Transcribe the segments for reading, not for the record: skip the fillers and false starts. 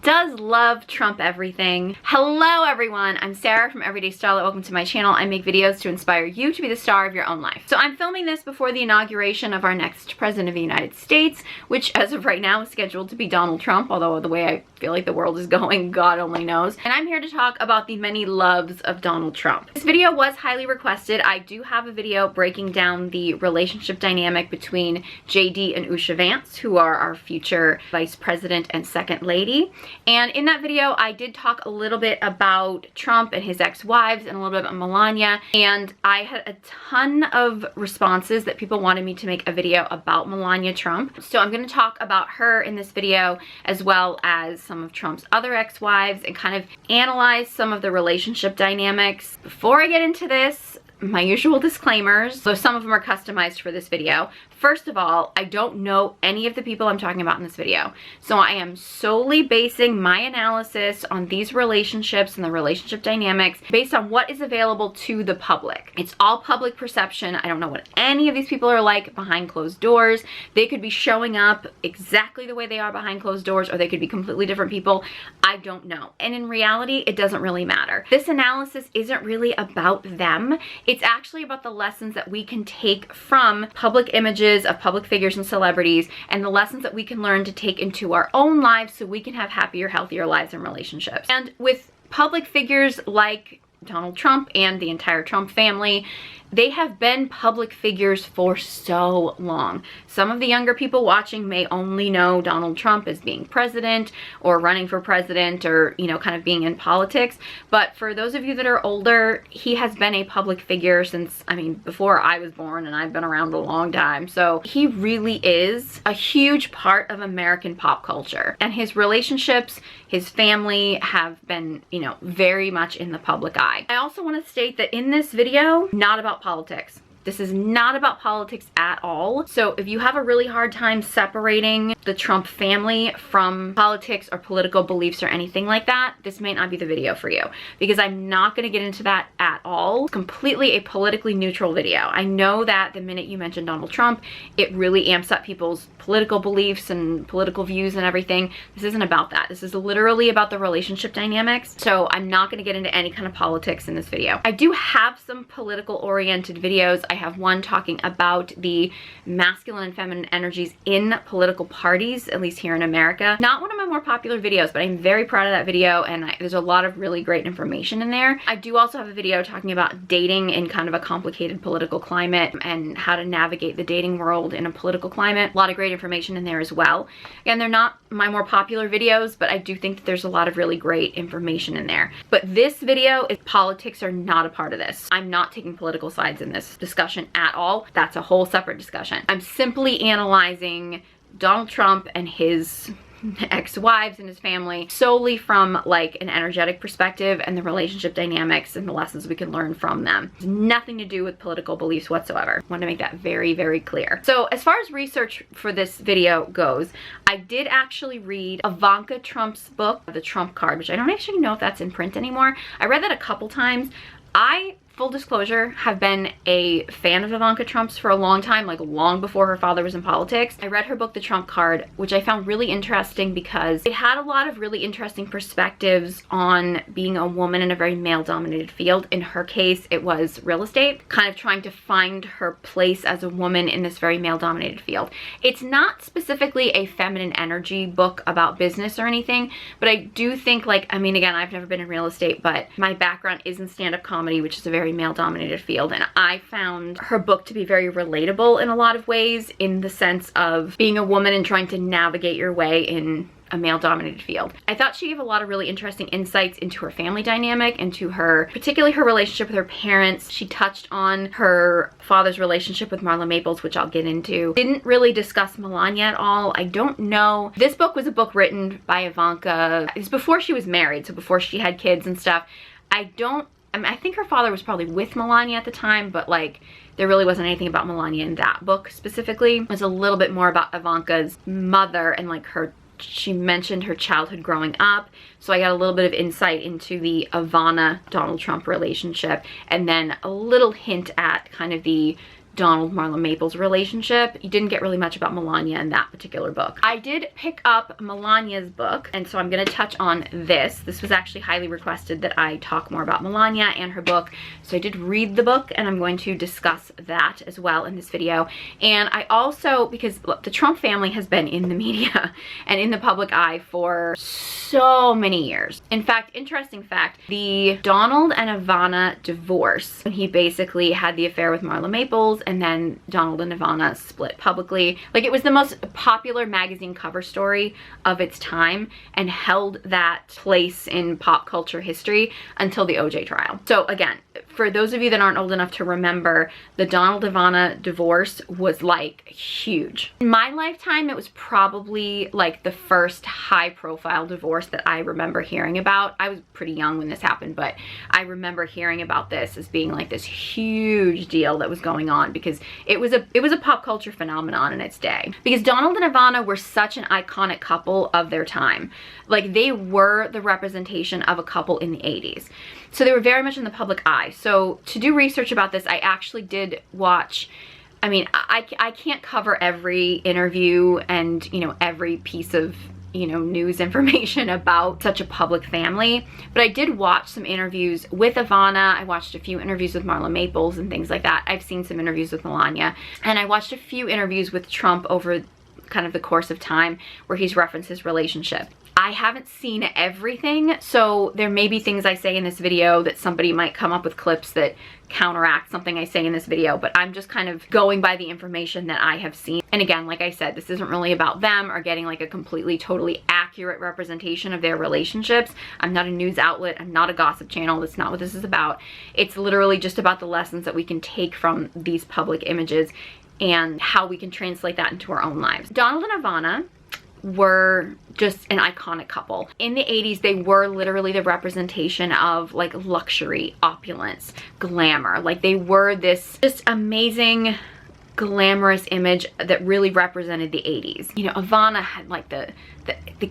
does love Trump everything. Hello everyone, I'm Sarah from Everyday Starlet. Welcome to my channel. I make videos to inspire you to be the star of your own life. So I'm filming this before the inauguration of our next president of the United States, which as of right now is scheduled to be Donald Trump, although the way I feel like the world is going, God only knows. And I'm here to talk about the many loves of Donald Trump. This video was highly requested. I do have a video breaking down the relationship dynamic between JD and Usha Vance, who are our future vice president and second lady. And in that video, I did talk a little bit about Trump and his ex-wives and a little bit about Melania. And I had a ton of responses that people wanted me to make a video about Melania Trump. So I'm going to talk about her in this video, as well as some of Trump's other ex-wives, and kind of analyze some of the relationship dynamics. Before I get into this, my usual disclaimers. So some of them are customized for this video. First of all, I don't know any of the people I'm talking about in this video. So I am solely basing my analysis on these relationships and the relationship dynamics based on what is available to the public. It's all public perception. I don't know what any of these people are like behind closed doors. They could be showing up exactly the way they are behind closed doors, or they could be completely different people. I don't know. And in reality, it doesn't really matter. This analysis isn't really about them. It's actually about the lessons that we can take from public images of public figures and celebrities, and the lessons that we can learn to take into our own lives so we can have happier, healthier lives and relationships. And with public figures like Donald Trump and the entire Trump family, they have been public figures for so long. Some of the younger people watching may only know Donald Trump as being president or running for president, or, you know, kind of being in politics. But for those of you that are older, he has been a public figure since, I mean, before I was born, and I've been around a long time. So he really is a huge part of American pop culture. And his relationships, his family have been, you know, very much in the public eye. I also want to state that in this video, not about politics. This is not about politics at all. So if you have a really hard time separating the Trump family from politics or political beliefs or anything like that, this may not be the video for you, because I'm not going to get into that at all. It's completely a politically neutral video. I know that the minute you mention Donald Trump, it really amps up people's political beliefs and political views and everything. This isn't about that. This is literally about the relationship dynamics. So I'm not going to get into any kind of politics in this video. I do have some political oriented videos. I have one talking about the masculine and feminine energies in political parties, at least here in America. Not one of my more popular videos, but I'm very proud of that video, and there's a lot of really great information in there. I do also have a video talking about dating in kind of a complicated political climate and how to navigate the dating world in a political climate. A lot of great information in there as well. Again, they're not my more popular videos, but I do think that there's a lot of really great information in there. But this video is politics are not a part of this. I'm not taking political sides in this discussion at all. That's a whole separate discussion. I'm simply analyzing Donald Trump and his ex-wives and his family solely from like an energetic perspective and the relationship dynamics and the lessons we can learn from them. It's nothing to do with political beliefs whatsoever. I want to make that very, very clear. So as far as research for this video goes, I did actually read Ivana Trump's book, The Trump Card, which I don't actually know if that's in print anymore. I read that a couple times. Full disclosure, have been a fan of Ivana Trump's for a long time, like long before her father was in politics. I read her book, The Trump Card, which I found really interesting because it had a lot of really interesting perspectives on being a woman in a very male-dominated field. In her case, it was real estate, kind of trying to find her place as a woman in this very male-dominated field. It's not specifically a feminine energy book about business or anything, but I do think, like, I mean, again, I've never been in real estate, but my background is in stand-up comedy, which is a very male-dominated field, and I found her book to be very relatable in a lot of ways, in the sense of being a woman and trying to navigate your way in a male-dominated field. I thought she gave a lot of really interesting insights into her family dynamic, into her, particularly her relationship with her parents. She touched on her father's relationship with Marla Maples, which I'll get into. Didn't really discuss Melania at all. I don't know. This book was a book written by Ivanka. It was before she was married, so before she had kids and stuff. I think her father was probably with Melania at the time, but like there really wasn't anything about Melania in that book specifically. It was a little bit more about Ivanka's mother and like she mentioned her childhood growing up. So I got a little bit of insight into the Ivana Donald Trump relationship, and then a little hint at kind of the Donald Marla Maples relationship. You didn't get really much about Melania in that particular book. I did pick up Melania's book, and so I'm going to touch on this. This was actually highly requested that I talk more about Melania and her book, so I did read the book, and I'm going to discuss that as well in this video. And I also, because look, the Trump family has been in the media and in the public eye for so many years. In fact, interesting fact, the Donald and Ivana divorce, when he basically had the affair with Marla Maples, and then Donald and Ivana split publicly. Like, it was the most popular magazine cover story of its time and held that place in pop culture history until the OJ trial. So again, for those of you that aren't old enough to remember, the Donald Ivana divorce was like huge. In my lifetime, it was probably like the first high profile divorce that I remember hearing about. I was pretty young when this happened, but I remember hearing about this as being like this huge deal that was going on, because it was a pop culture phenomenon in its day. Because Donald and Ivana were such an iconic couple of their time. Like, they were the representation of a couple in the 80s. So they were very much in the public eye. So to do research about this, I actually did watch, I mean, I can't cover every interview and, you know, every piece of, you know, news information about such a public family, but I did watch some interviews with Ivana. I watched a few interviews with Marla Maples and things like that. I've seen some interviews with Melania, and I watched a few interviews with Trump over kind of the course of time where he's referenced his relationship. I haven't seen everything, so there may be things I say in this video that somebody might come up with clips that counteract something I say in this video, but I'm just kind of going by the information that I have seen. And again, like I said, this isn't really about them or getting like a completely, totally accurate representation of their relationships. I'm not a news outlet. I'm not a gossip channel. That's not what this is about. It's literally just about the lessons that we can take from these public images and how we can translate that into our own lives. Donald and Ivana were just an iconic couple. In the 80s, they were literally the representation of like luxury, opulence, glamour. Like, they were this just amazing, glamorous image that really represented the 80s. You know, Ivana had like the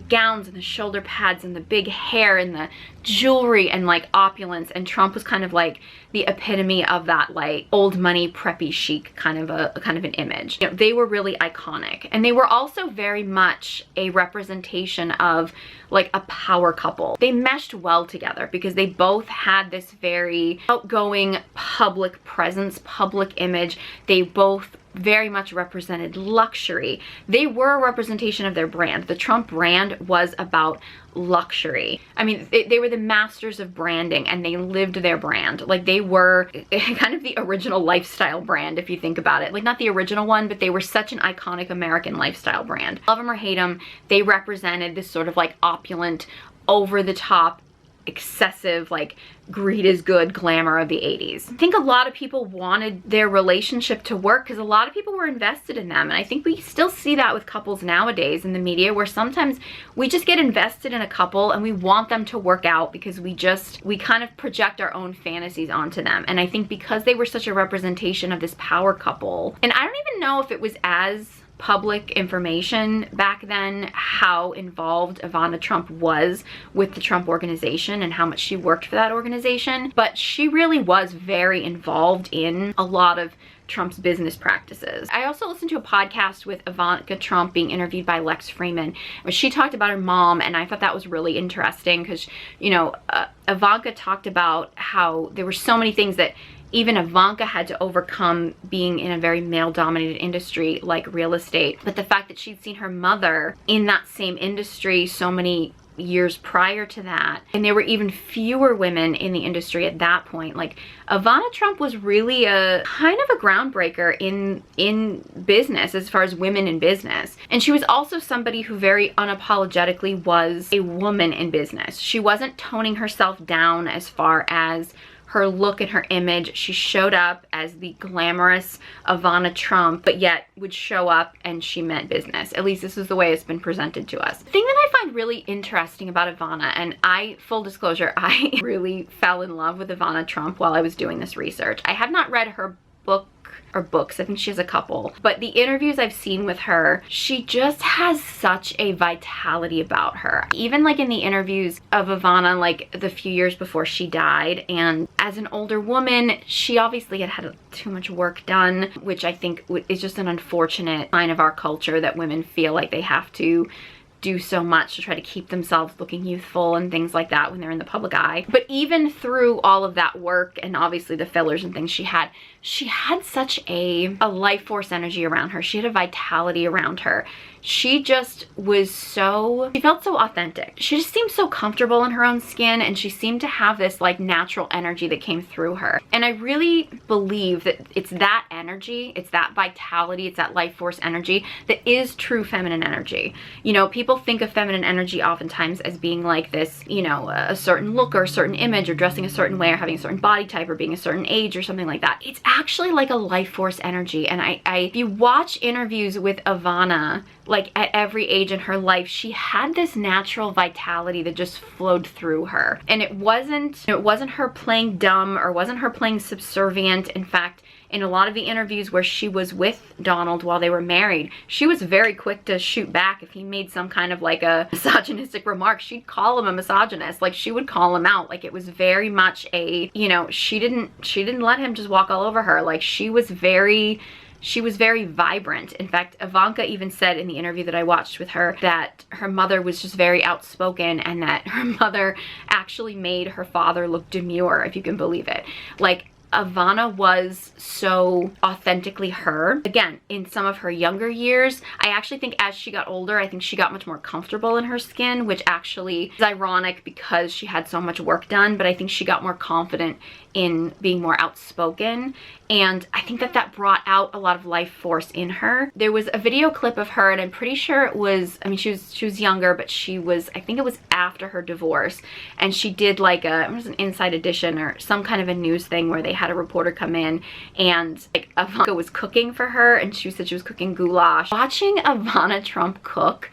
gowns and the shoulder pads and the big hair and the jewelry and like opulence, and Trump was kind of like the epitome of that like old money preppy chic kind of an image. You know, they were really iconic, and they were also very much a representation of like a power couple. They meshed well together because they both had this very outgoing public presence, public image. They both very much represented luxury. They were a representation of their brand. The Trump brand was about luxury. I mean, they were the masters of branding, and they lived their brand. Like, they were kind of the original lifestyle brand, if you think about it. Like, not the original one, but they were such an iconic American lifestyle brand. Love them or hate them, they represented this sort of like opulent, over the top, excessive, like, greed is good glamour of the 80s. I think a lot of people wanted their relationship to work because a lot of people were invested in them, and I think we still see that with couples nowadays in the media, where sometimes we just get invested in a couple and we want them to work out because we kind of project our own fantasies onto them. And I think because they were such a representation of this power couple, and I don't even know if it was as public information back then how involved Ivana Trump was with the Trump organization and how much she worked for that organization, but she really was very involved in a lot of Trump's business practices. I also listened to a podcast with Ivana Trump being interviewed by Lex Freeman, where she talked about her mom, and I thought that was really interesting because, you know, Ivanka talked about how there were so many things that even Ivanka had to overcome being in a very male-dominated industry like real estate. But the fact that she'd seen her mother in that same industry so many years prior to that, and there were even fewer women in the industry at that point. Like, Ivana Trump was really a kind of a groundbreaker in business as far as women in business. And she was also somebody who very unapologetically was a woman in business. She wasn't toning herself down as far as her look and her image. She showed up as the glamorous Ivana Trump, but yet would show up and she meant business. At least this is the way it's been presented to us. The thing that I find really interesting about Ivana, and full disclosure, I really fell in love with Ivana Trump while I was doing this research. I have not read her book or books. I think she has a couple. But the interviews I've seen with her, she just has such a vitality about her. Even like in the interviews of Ivana, like the few years before she died, and as an older woman, she obviously had too much work done, which I think is just an unfortunate sign of our culture, that women feel like they have to do so much to try to keep themselves looking youthful and things like that when they're in the public eye. But even through all of that work and obviously the fillers and things she had such a life force energy around her. She had a vitality around her. She just was she felt so authentic. She just seemed so comfortable in her own skin, and she seemed to have this like natural energy that came through her. And I really believe that it's that energy, it's that vitality, it's that life force energy that is true feminine energy. You know, people think of feminine energy oftentimes as being like this, you know, a certain look or a certain image, or dressing a certain way, or having a certain body type, or being a certain age or something like that. It's actually like a life force energy. And if you watch interviews with Ivana, like at every age in her life, she had this natural vitality that just flowed through her. And it wasn't her playing dumb, or wasn't her playing subservient. In fact, in a lot of the interviews where she was with Donald while they were married, she was very quick to shoot back if he made some kind of like a misogynistic remark. She'd call him a misogynist. Like, she would call him out. Like, it was very much a, you know, she didn't let him just walk all over her. Like, she was very vibrant. In fact, Ivanka even said in the interview that I watched with her that her mother was just very outspoken, and that her mother actually made her father look demure, if you can believe it. Like, Ivana was so authentically her. Again, in some of her younger years, I actually think as she got older, I think she got much more comfortable in her skin, which actually is ironic because she had so much work done, but I think she got more confident in being more outspoken. And I think that brought out a lot of life force in her. There was a video clip of her, and I'm pretty sure it was, I mean, she was younger, but I think it was after her divorce. And she did like it was an Inside Edition or some kind of a news thing where they had a reporter come in, and like Ivanka was cooking for her, and she said she was cooking goulash. Watching Ivana Trump cook,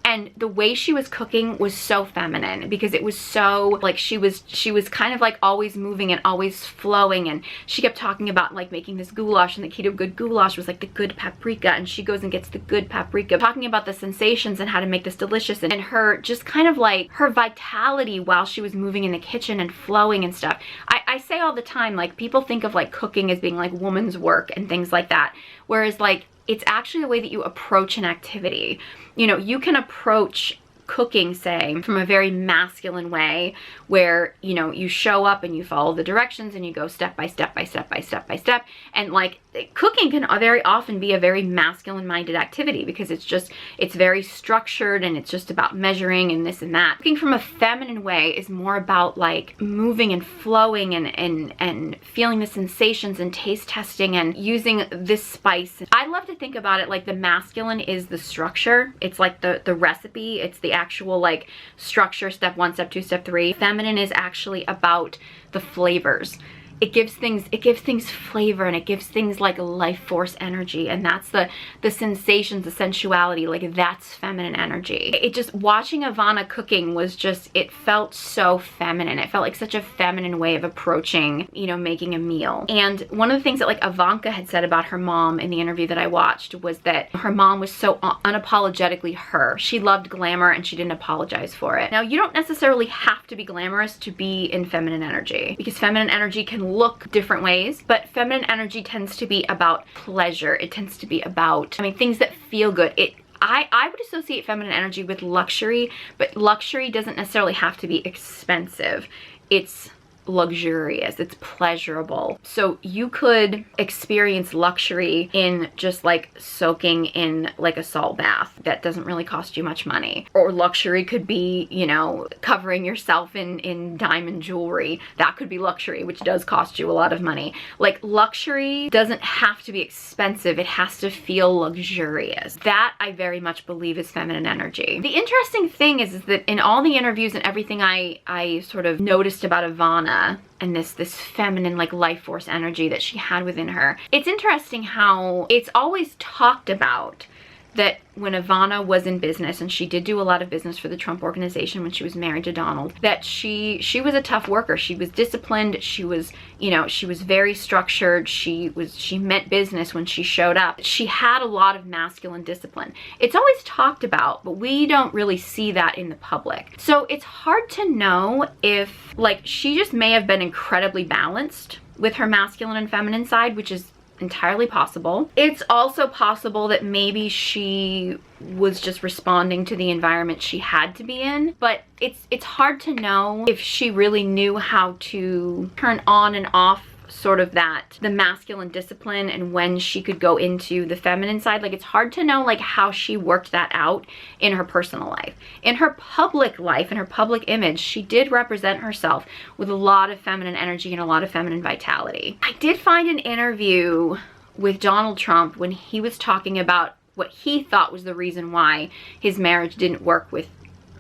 and the way she was cooking was so feminine, because it was so like she was kind of like always moving and always flowing. And she kept talking about like making this goulash, and the key to good goulash was like the good paprika, and she goes and gets the good paprika, talking about the sensations and how to make this delicious, and her just kind of like her vitality while she was moving in the kitchen and flowing and stuff. I say all the time, like, people think of like cooking as being like woman's work and things like that, whereas like it's actually the way that you approach an activity. You know, you can approach cooking, say, from a very masculine way, where, you know, you show up and you follow the directions and you go step by step by step by step by step. And like, cooking can very often be a very masculine minded activity, because it's very structured, and it's just about measuring and this and that. Cooking from a feminine way is more about like moving and flowing and feeling the sensations and taste testing and using this spice. I love to think about it like the masculine is the structure. It's like the recipe. It's the actual like structure, step 1, step 2, step 3. Feminine is actually about the flavors. It gives things flavor, and it gives things like life force energy, and that's the sensations, the sensuality, like that's feminine energy. It just, watching Ivana cooking was just, it felt so feminine. It felt like such a feminine way of approaching, you know, making a meal. And one of the things that like Ivanka had said about her mom in the interview that I watched was that her mom was so unapologetically her. She loved glamour, and she didn't apologize for it. Now, you don't necessarily have to be glamorous to be in feminine energy, because feminine energy can look different ways, but feminine energy tends to be about pleasure. It tends to be about, I mean, things that feel good. I would associate feminine energy with luxury, but luxury doesn't necessarily have to be expensive. It's luxurious, it's pleasurable. So you could experience luxury in just like soaking in like a salt bath. That doesn't really cost you much money. Or luxury could be, you know, covering yourself in diamond jewelry. That could be luxury, which does cost you a lot of money. Like, luxury doesn't have to be expensive. It has to feel luxurious. That I very much believe is feminine energy. The interesting thing is that in all the interviews and everything I sort of noticed about Ivana and this feminine like life force energy that she had within her, it's interesting how it's always talked about that when Ivana was in business, and she did do a lot of business for the Trump organization when she was married to Donald, that she was a tough worker. She was disciplined. She was, you know, she was very structured. She meant business when she showed up. She had a lot of masculine discipline. It's always talked about, but we don't really see that in the public. So it's hard to know if, like, she just may have been incredibly balanced with her masculine and feminine side, which is entirely possible. It's also possible that maybe she was just responding to the environment she had to be in, but it's hard to know if she really knew how to turn on and off sort of the masculine discipline and when she could go into the feminine side. Like, it's hard to know like how she worked that out in her personal life. In her public life, in her public image, she did represent herself with a lot of feminine energy and a lot of feminine vitality. I did find an interview with Donald Trump when he was talking about what he thought was the reason why his marriage didn't work with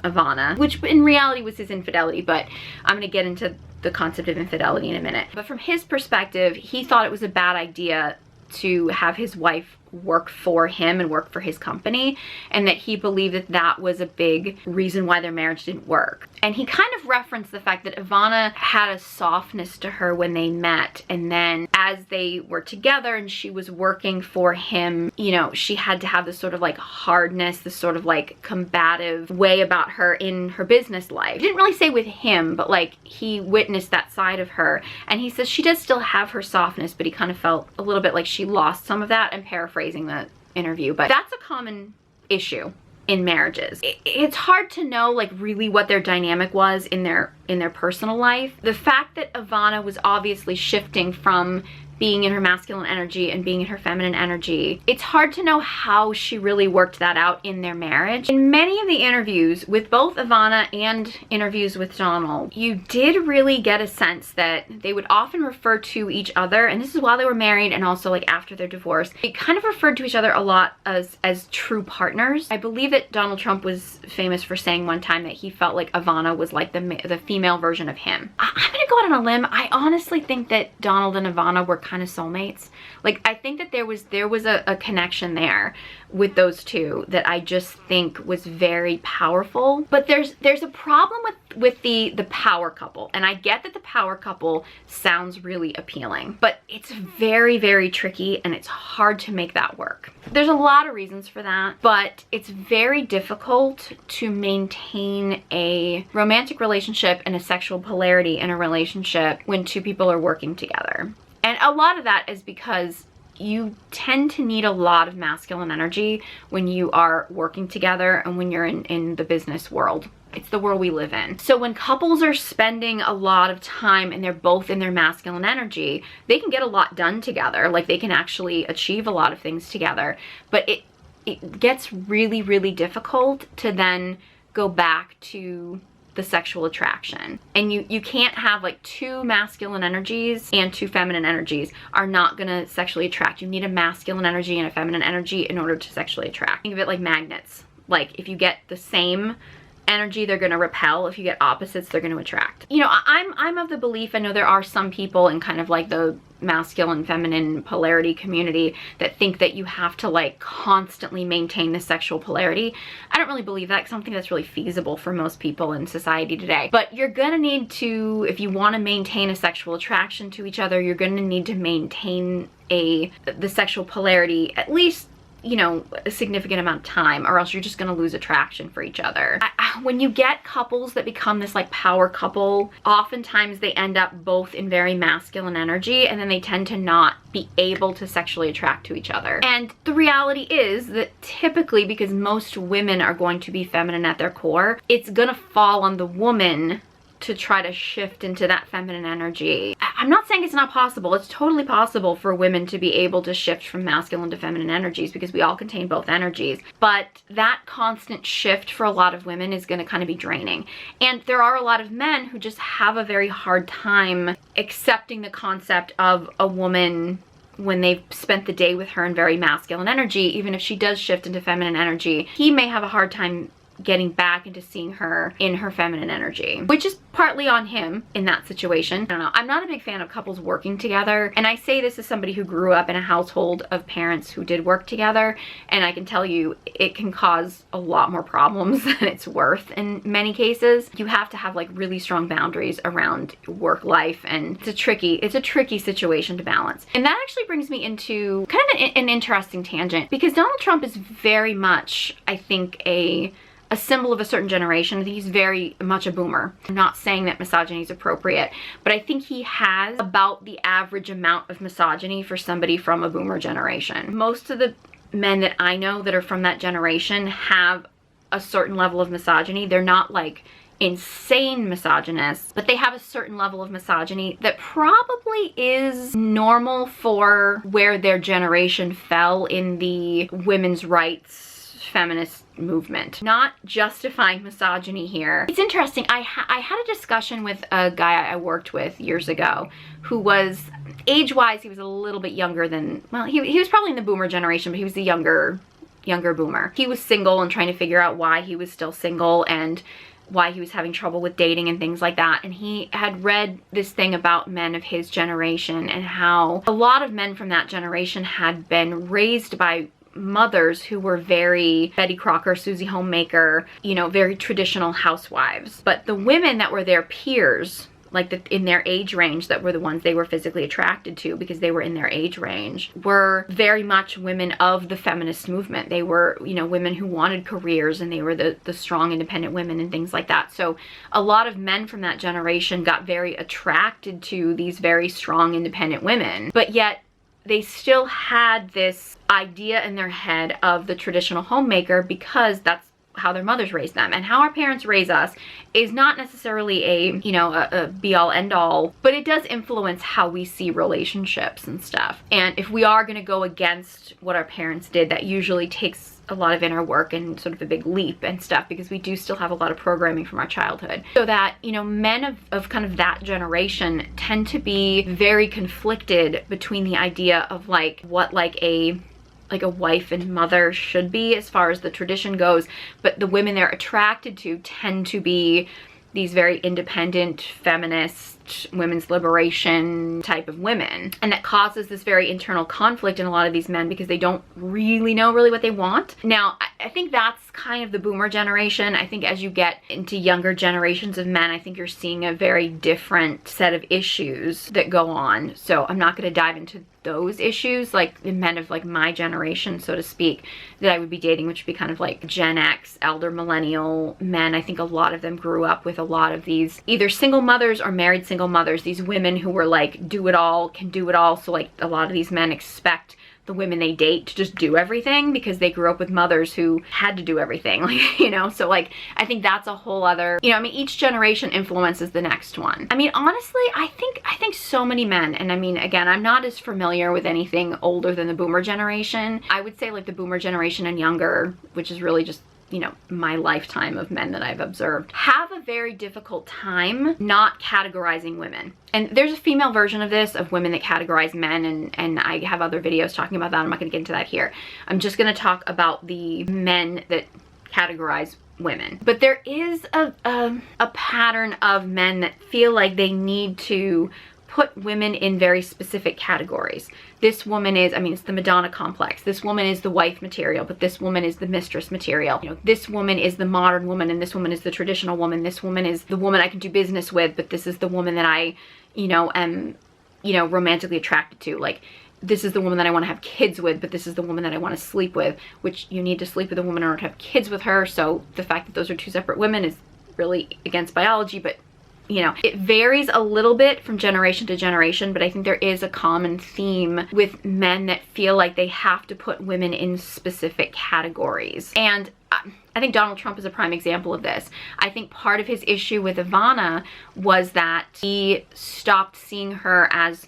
Ivana, which in reality was his infidelity, but I'm gonna get into the concept of infidelity in a minute. But from his perspective, he thought it was a bad idea to have his wife work for him and work for his company, and that he believed that that was a big reason why their marriage didn't work. And he kind of referenced the fact that Ivana had a softness to her when they met, and then as they were together and she was working for him, you know, she had to have this sort of like hardness, this sort of like combative way about her in her business life. He didn't really say with him, but like he witnessed that side of her, and he says she does still have her softness, but he kind of felt a little bit like she lost some of that. I'm paraphrasing the interview, but that's a common issue in marriages. It's hard to know like really what their dynamic was in their personal life. The fact that Ivana was obviously shifting from being in her masculine energy and being in her feminine energy, it's hard to know how she really worked that out in their marriage. In many of the interviews with both Ivana and interviews with Donald, you did really get a sense that they would often refer to each other, and this is while they were married and also like after their divorce, they kind of referred to each other a lot as true partners. I believe that Donald Trump was famous for saying one time that he felt like Ivana was like the female version of him. I'm gonna go out on a limb. I honestly think that Donald and Ivana were kind of soulmates. Like, I think that there was a connection there with those two that I just think was very powerful. But there's a problem with the power couple, and I get that the power couple sounds really appealing, but it's very, very tricky and it's hard to make that work. There's a lot of reasons for that, but it's very difficult to maintain a romantic relationship and a sexual polarity in a relationship when two people are working together. And a lot of that is because you tend to need a lot of masculine energy when you are working together and when you're in the business world. It's the world we live in. So when couples are spending a lot of time and they're both in their masculine energy, they can get a lot done together. Like, they can actually achieve a lot of things together. But it gets really, really difficult to then go back to the sexual attraction. And you can't have like two masculine energies and two feminine energies are not gonna sexually attract. You need a masculine energy and a feminine energy in order to sexually attract. Think of it like magnets. Like, if you get the same energy, they're gonna repel. If you get opposites, they're gonna attract. You know, I'm of the belief, I know there are some people in kind of like the masculine feminine polarity community that think that you have to like constantly maintain the sexual polarity. I don't really believe that, because I don't think that's really feasible for most people in society today. But you're gonna need to, if you want to maintain a sexual attraction to each other, you're gonna need to maintain the sexual polarity at least, you know, a significant amount of time, or else you're just gonna lose attraction for each other. When you get couples that become this like power couple, oftentimes they end up both in very masculine energy, and then they tend to not be able to sexually attract to each other. And the reality is that typically, because most women are going to be feminine at their core, it's gonna fall on the woman to try to shift into that feminine energy. I'm not saying it's not possible. It's totally possible for women to be able to shift from masculine to feminine energies, because we all contain both energies. But that constant shift for a lot of women is going to kind of be draining. And there are a lot of men who just have a very hard time accepting the concept of a woman when they've spent the day with her in very masculine energy. Even if she does shift into feminine energy, he may have a hard time getting back into seeing her in her feminine energy, which is partly on him in that situation. I don't know. I'm not a big fan of couples working together, and I say this as somebody who grew up in a household of parents who did work together, and I can tell you it can cause a lot more problems than it's worth in many cases. You have to have like really strong boundaries around work life, and it's a tricky situation to balance. And that actually brings me into kind of an interesting tangent, because Donald Trump is very much, I think, a symbol of a certain generation. He's very much a boomer. I'm not saying that misogyny is appropriate, but I think he has about the average amount of misogyny for somebody from a boomer generation. Most of the men that I know that are from that generation have a certain level of misogyny. They're not like insane misogynists, but they have a certain level of misogyny that probably is normal for where their generation fell in the women's rights feminist movement. Not justifying misogyny here. It's interesting. I had a discussion with a guy I worked with years ago who was, age-wise, he was a little bit younger than, well, he was probably in the boomer generation, but he was the younger boomer. He was single and trying to figure out why he was still single and why he was having trouble with dating and things like that. And he had read this thing about men of his generation and how a lot of men from that generation had been raised by mothers who were very Betty Crocker, Susie Homemaker, you know, very traditional housewives. But the women that were their peers, like in their age range, that were the ones they were physically attracted to because they were in their age range, were very much women of the feminist movement. They were, you know, women who wanted careers, and they were the strong independent women and things like that. So a lot of men from that generation got very attracted to these very strong independent women, but yet they still had this idea in their head of the traditional homemaker because that's how their mothers raised them. And how our parents raise us is not necessarily a be-all end-all, but it does influence how we see relationships and stuff. And if we are going to go against what our parents did, that usually takes a lot of inner work and sort of a big leap and stuff, because we do still have a lot of programming from our childhood. So that, you know, men of kind of that generation tend to be very conflicted between the idea of like what like a wife and mother should be as far as the tradition goes, but the women they're attracted to tend to be these very independent, feminist, women's liberation type of women. And that causes this very internal conflict in a lot of these men because they don't really know what they want. Now, I think that's kind of the boomer generation. I think as you get into younger generations of men, I think you're seeing a very different set of issues that go on. So I'm not going to dive into those issues, like the men of like my generation, so to speak, that I would be dating, which would be kind of like Gen X, elder millennial men. I think a lot of them grew up with a lot of these either single mothers or married single mothers, these women who were like do it all, can do it all. So like a lot of these men expect the women they date to just do everything because they grew up with mothers who had to do everything, like, you know. So like I think that's a whole other, you know, I mean, each generation influences the next one. I mean, honestly, I think so many men, and I mean, again, I'm not as familiar with anything older than the boomer generation. I would say like the boomer generation and younger, which is really just, you know, my lifetime of men that I've observed, have a very difficult time not categorizing women. And there's a female version of this, of women that categorize men, and I have other videos talking about that. I'm not going to get into that here. I'm just going to talk about the men that categorize women. But there is a pattern of men that feel like they need to put women in very specific categories. This woman is, I mean, it's the Madonna complex. This woman is the wife material, but this woman is the mistress material. You know, this woman is the modern woman, and this woman is the traditional woman. This woman is the woman I can do business with, but this is the woman that I, you know, am, you know, romantically attracted to. Like, this is the woman that I want to have kids with, but this is the woman that I want to sleep with, which you need to sleep with a woman in order to have kids with her. So the fact that those are two separate women is really against biology, but you know, it varies a little bit from generation to generation, but I think there is a common theme with men that feel like they have to put women in specific categories. And I think Donald Trump is a prime example of this. I think part of his issue with Ivana was that he stopped seeing her as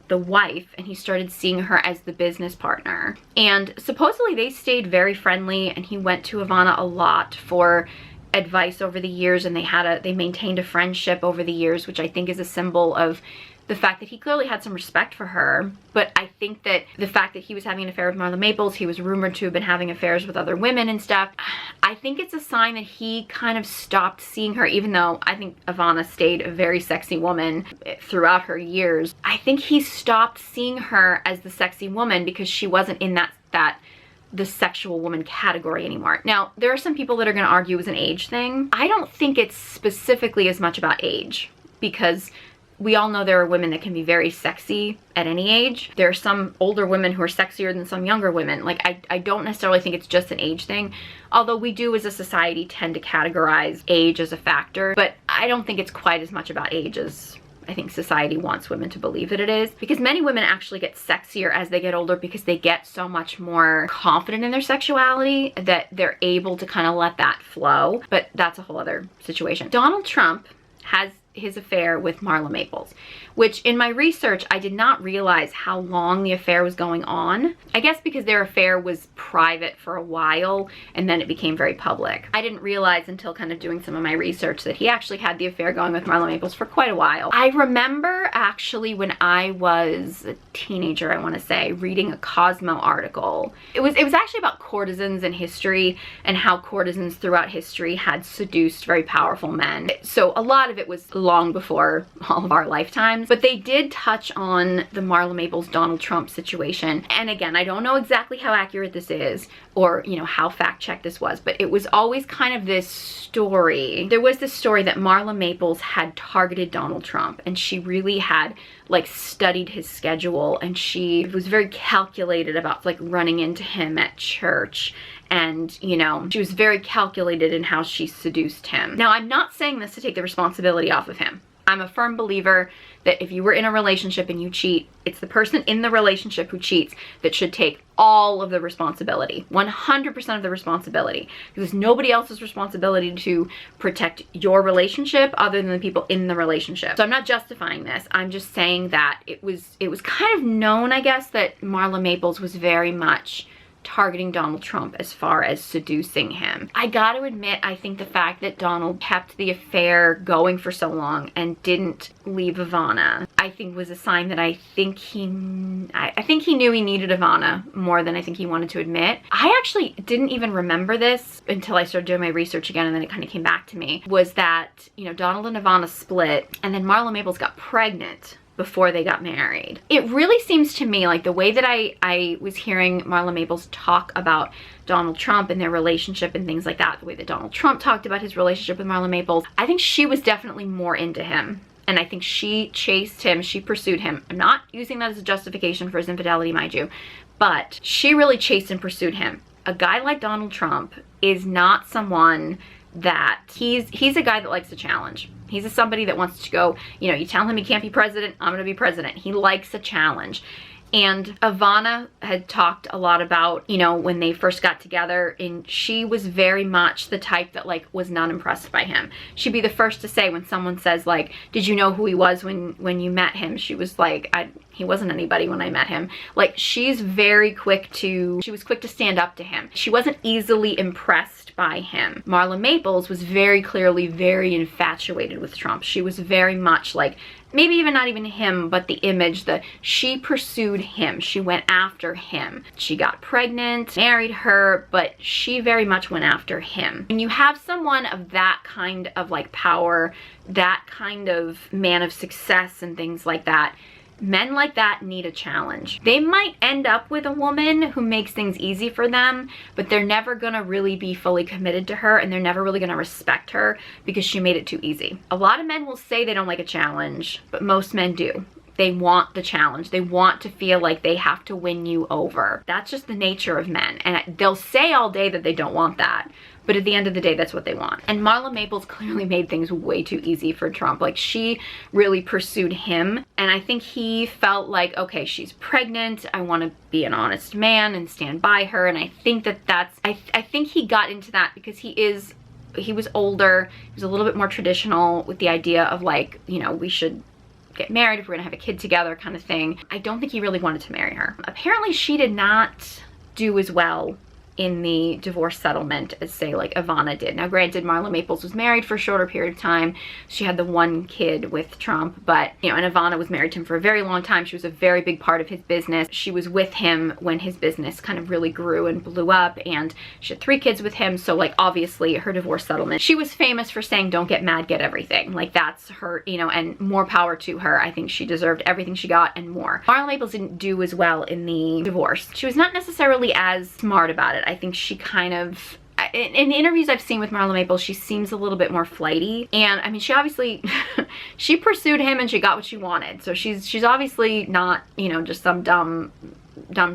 the wife and he started seeing her as the business partner. And supposedly they stayed very friendly, and he went to Ivana a lot for advice over the years, and they maintained a friendship over the years, which I think is a symbol of the fact that he clearly had some respect for her, but I think that the fact that he was having an affair with Marla Maples, he was rumored to have been having affairs with other women and stuff, I think it's a sign that he kind of stopped seeing her, even though I think Ivana stayed a very sexy woman throughout her years. I think he stopped seeing her as the sexy woman because she wasn't in the sexual woman category anymore. Now, there are some people that are going to argue it was an age thing. I don't think it's specifically as much about age, because we all know there are women that can be very sexy at any age. There are some older women who are sexier than some younger women. Like, I don't necessarily think it's just an age thing, although we do as a society tend to categorize age as a factor, but I don't think it's quite as much about age as I think society wants women to believe that it is, because many women actually get sexier as they get older because they get so much more confident in their sexuality that they're able to kind of let that flow, but that's a whole other situation. Donald Trump has his affair with Marla Maples, which in my research, I did not realize how long the affair was going on. I guess because their affair was private for a while and then it became very public. I didn't realize until kind of doing some of my research that he actually had the affair going with Marla Maples for quite a while. I remember actually when I was a teenager, I want to say, reading a Cosmo article. It was actually about courtesans in history and how courtesans throughout history had seduced very powerful men. So a lot of it was long before all of our lifetimes, but they did touch on the Marla Maples Donald Trump situation. And again, I don't know exactly how accurate this is or, you know, how fact-checked this was, but it was always kind of this story. There was this story that Marla Maples had targeted Donald Trump, and she really had like studied his schedule, and she was very calculated about like running into him at church. And, you know, she was very calculated in how she seduced him. Now, I'm not saying this to take the responsibility off of him. I'm a firm believer that if you were in a relationship and you cheat, it's the person in the relationship who cheats that should take all of the responsibility, 100% of the responsibility, because it's nobody else's responsibility to protect your relationship other than the people in the relationship. So I'm not justifying this. I'm just saying that it was kind of known, I guess, that Marla Maples was very much targeting Donald Trump as far as seducing him. I gotta admit, I think the fact that Donald kept the affair going for so long and didn't leave Ivana, I think was a sign that I think he knew he needed Ivana more than I think he wanted to admit. I actually didn't even remember this until I started doing my research again, and then it kind of came back to me, was that, you know, Donald and Ivana split, and then Marla Maples got pregnant before they got married. It really seems to me like the way that I was hearing Marla Maples talk about Donald Trump and their relationship and things like that, the way that Donald Trump talked about his relationship with Marla Maples, I think she was definitely more into him. And I think she chased him, she pursued him. I'm not using that as a justification for his infidelity, mind you, but she really chased and pursued him. A guy like Donald Trump is not someone that he's a guy that likes a challenge. He's somebody that wants to go, you know, you tell him he can't be president, I'm gonna be president. He likes a challenge. And Ivana had talked a lot about, you know, when they first got together, and she was very much the type that like was not impressed by him. She'd be the first to say when someone says like, did you know who he was when you met him? She was like, he wasn't anybody when I met him. Like, she was quick to stand up to him. She wasn't easily impressed by him. Marla Maples was very clearly very infatuated with Trump. She was very much like, maybe even not even him, but the image that she pursued him. She went after him. She got pregnant, married her, but she very much went after him. When you have someone of that kind of like power, that kind of man of success and things like that, men like that need a challenge. They might end up with a woman who makes things easy for them, but they're never gonna really be fully committed to her, and they're never really gonna respect her because she made it too easy. A lot of men will say they don't like a challenge, but most men do. They want the challenge. They want to feel like they have to win you over. That's just the nature of men. And they'll say all day that they don't want that, but at the end of the day, that's what they want. And Marla Maples clearly made things way too easy for Trump. Like, she really pursued him. And I think he felt like, okay, she's pregnant. I want to be an honest man and stand by her. And I think I think he got into that because he was older. He was a little bit more traditional with the idea of like, you know, we should get married if we're gonna have a kid together kind of thing. I don't think he really wanted to marry her. Apparently she did not do as well in the divorce settlement as, say, like Ivana did. Now, granted, Marla Maples was married for a shorter period of time. She had the one kid with Trump, but, you know, and Ivana was married to him for a very long time. She was a very big part of his business. She was with him when his business kind of really grew and blew up, and she had 3 kids with him. So, like, obviously her divorce settlement, she was famous for saying, don't get mad, get everything. Like, that's her, you know, and more power to her. I think she deserved everything she got and more. Marla Maples didn't do as well in the divorce. She was not necessarily as smart about it. I think she kind of, in the interviews I've seen with Marla Maples, she seems a little bit more flighty. And I mean, she obviously, she pursued him and she got what she wanted. So she's obviously not, you know, just some dumb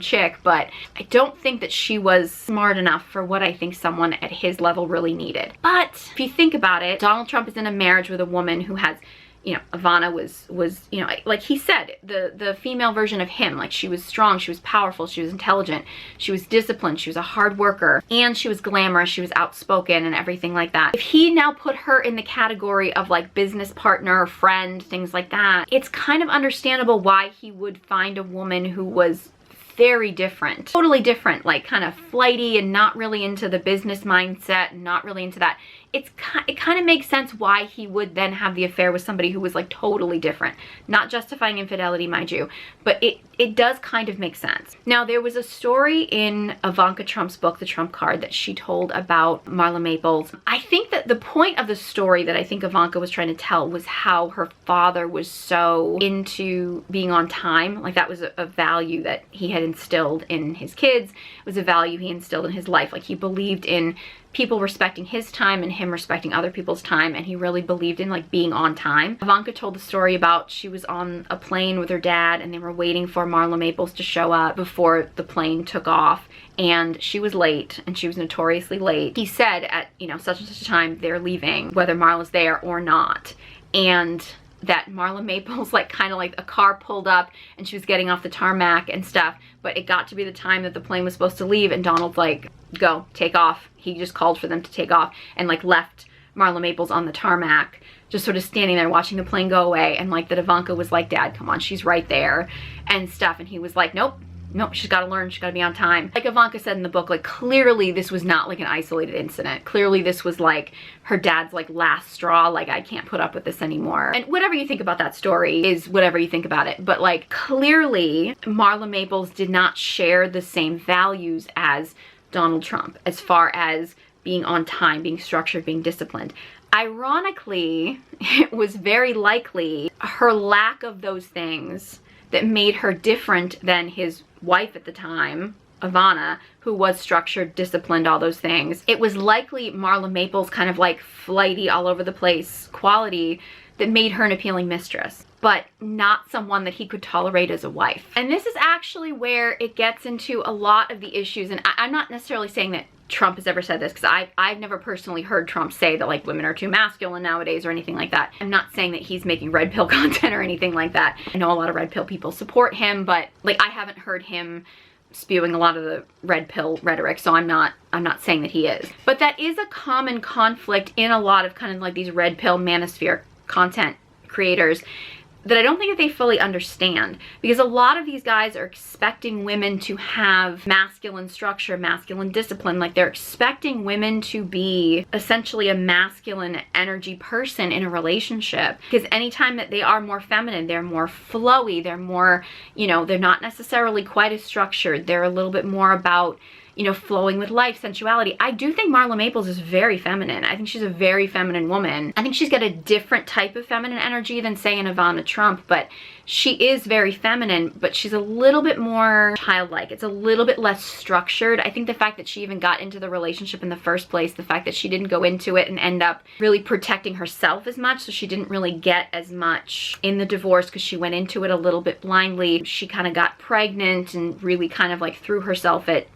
chick, but I don't think that she was smart enough for what I think someone at his level really needed. But if you think about it, Donald Trump is in a marriage with a woman who has, you know, Ivana was, you know, like he said, the female version of him. Like, she was strong, she was powerful, she was intelligent, she was disciplined, she was a hard worker, and she was glamorous, she was outspoken and everything like that. If he now put her in the category of like business partner, friend, things like that, it's kind of understandable why he would find a woman who was very different, totally different, like kind of flighty and not really into the business mindset and not really into that. It kind of makes sense why he would then have the affair with somebody who was like totally different. Not justifying infidelity, mind you, but it does kind of make sense. Now, there was a story in Ivanka Trump's book, The Trump Card, that she told about Marla Maples. I think that the point of the story that I think Ivanka was trying to tell was how her father was so into being on time. Like, that was a value that he had instilled in his kids. It was a value he instilled in his life. Like, he believed in people respecting his time and him respecting other people's time, and he really believed in like being on time. Ivanka told the story about she was on a plane with her dad and they were waiting for Marla Maples to show up before the plane took off, and she was late, and she was notoriously late. He said at, you know, such and such a time they're leaving, whether Marla's there or not, and that Marla Maples, like, kind of like a car pulled up and she was getting off the tarmac and stuff, but it got to be the time that the plane was supposed to leave, and Donald's like, go, take off. He just called for them to take off and like left Marla Maples on the tarmac, just sort of standing there watching the plane go away, and like that Ivanka was like, Dad, come on, she's right there and stuff, and he was like, nope, she's got to learn, she's got to be on time. Like Ivanka said in the book, like, clearly this was not like an isolated incident. Clearly this was like her dad's like last straw, like, I can't put up with this anymore. And whatever you think about that story is whatever you think about it, but like, clearly Marla Maples did not share the same values as Donald Trump as far as being on time, being structured, being disciplined. Ironically, it was very likely her lack of those things that made her different than his wife at the time, Ivana, who was structured, disciplined, all those things. It was likely Marla Maples' kind of like flighty, all over the place quality that made her an appealing mistress, but not someone that he could tolerate as a wife. And this is actually where it gets into a lot of the issues, and I'm not necessarily saying that Trump has ever said this, because I've never personally heard Trump say that like women are too masculine nowadays or anything like that. I'm not saying that he's making red pill content or anything like that. I know a lot of red pill people support him, but like, I haven't heard him spewing a lot of the red pill rhetoric, so I'm not saying that he is. But that is a common conflict in a lot of kind of like these red pill manosphere content creators that I don't think that they fully understand, because a lot of these guys are expecting women to have masculine structure, masculine discipline. Like, they're expecting women to be essentially a masculine energy person in a relationship, because anytime that they are more feminine, they're more flowy, they're more, you know, they're not necessarily quite as structured, they're a little bit more about, you know, flowing with life, sensuality. I do think Marla Maples is very feminine. I think she's a very feminine woman. I think she's got a different type of feminine energy than, say, an Ivana Trump, but she is very feminine, but she's a little bit more childlike. It's a little bit less structured. I think the fact that she even got into the relationship in the first place, the fact that she didn't go into it and end up really protecting herself as much, so she didn't really get as much in the divorce because she went into it a little bit blindly. She kind of got pregnant and really kind of like threw herself at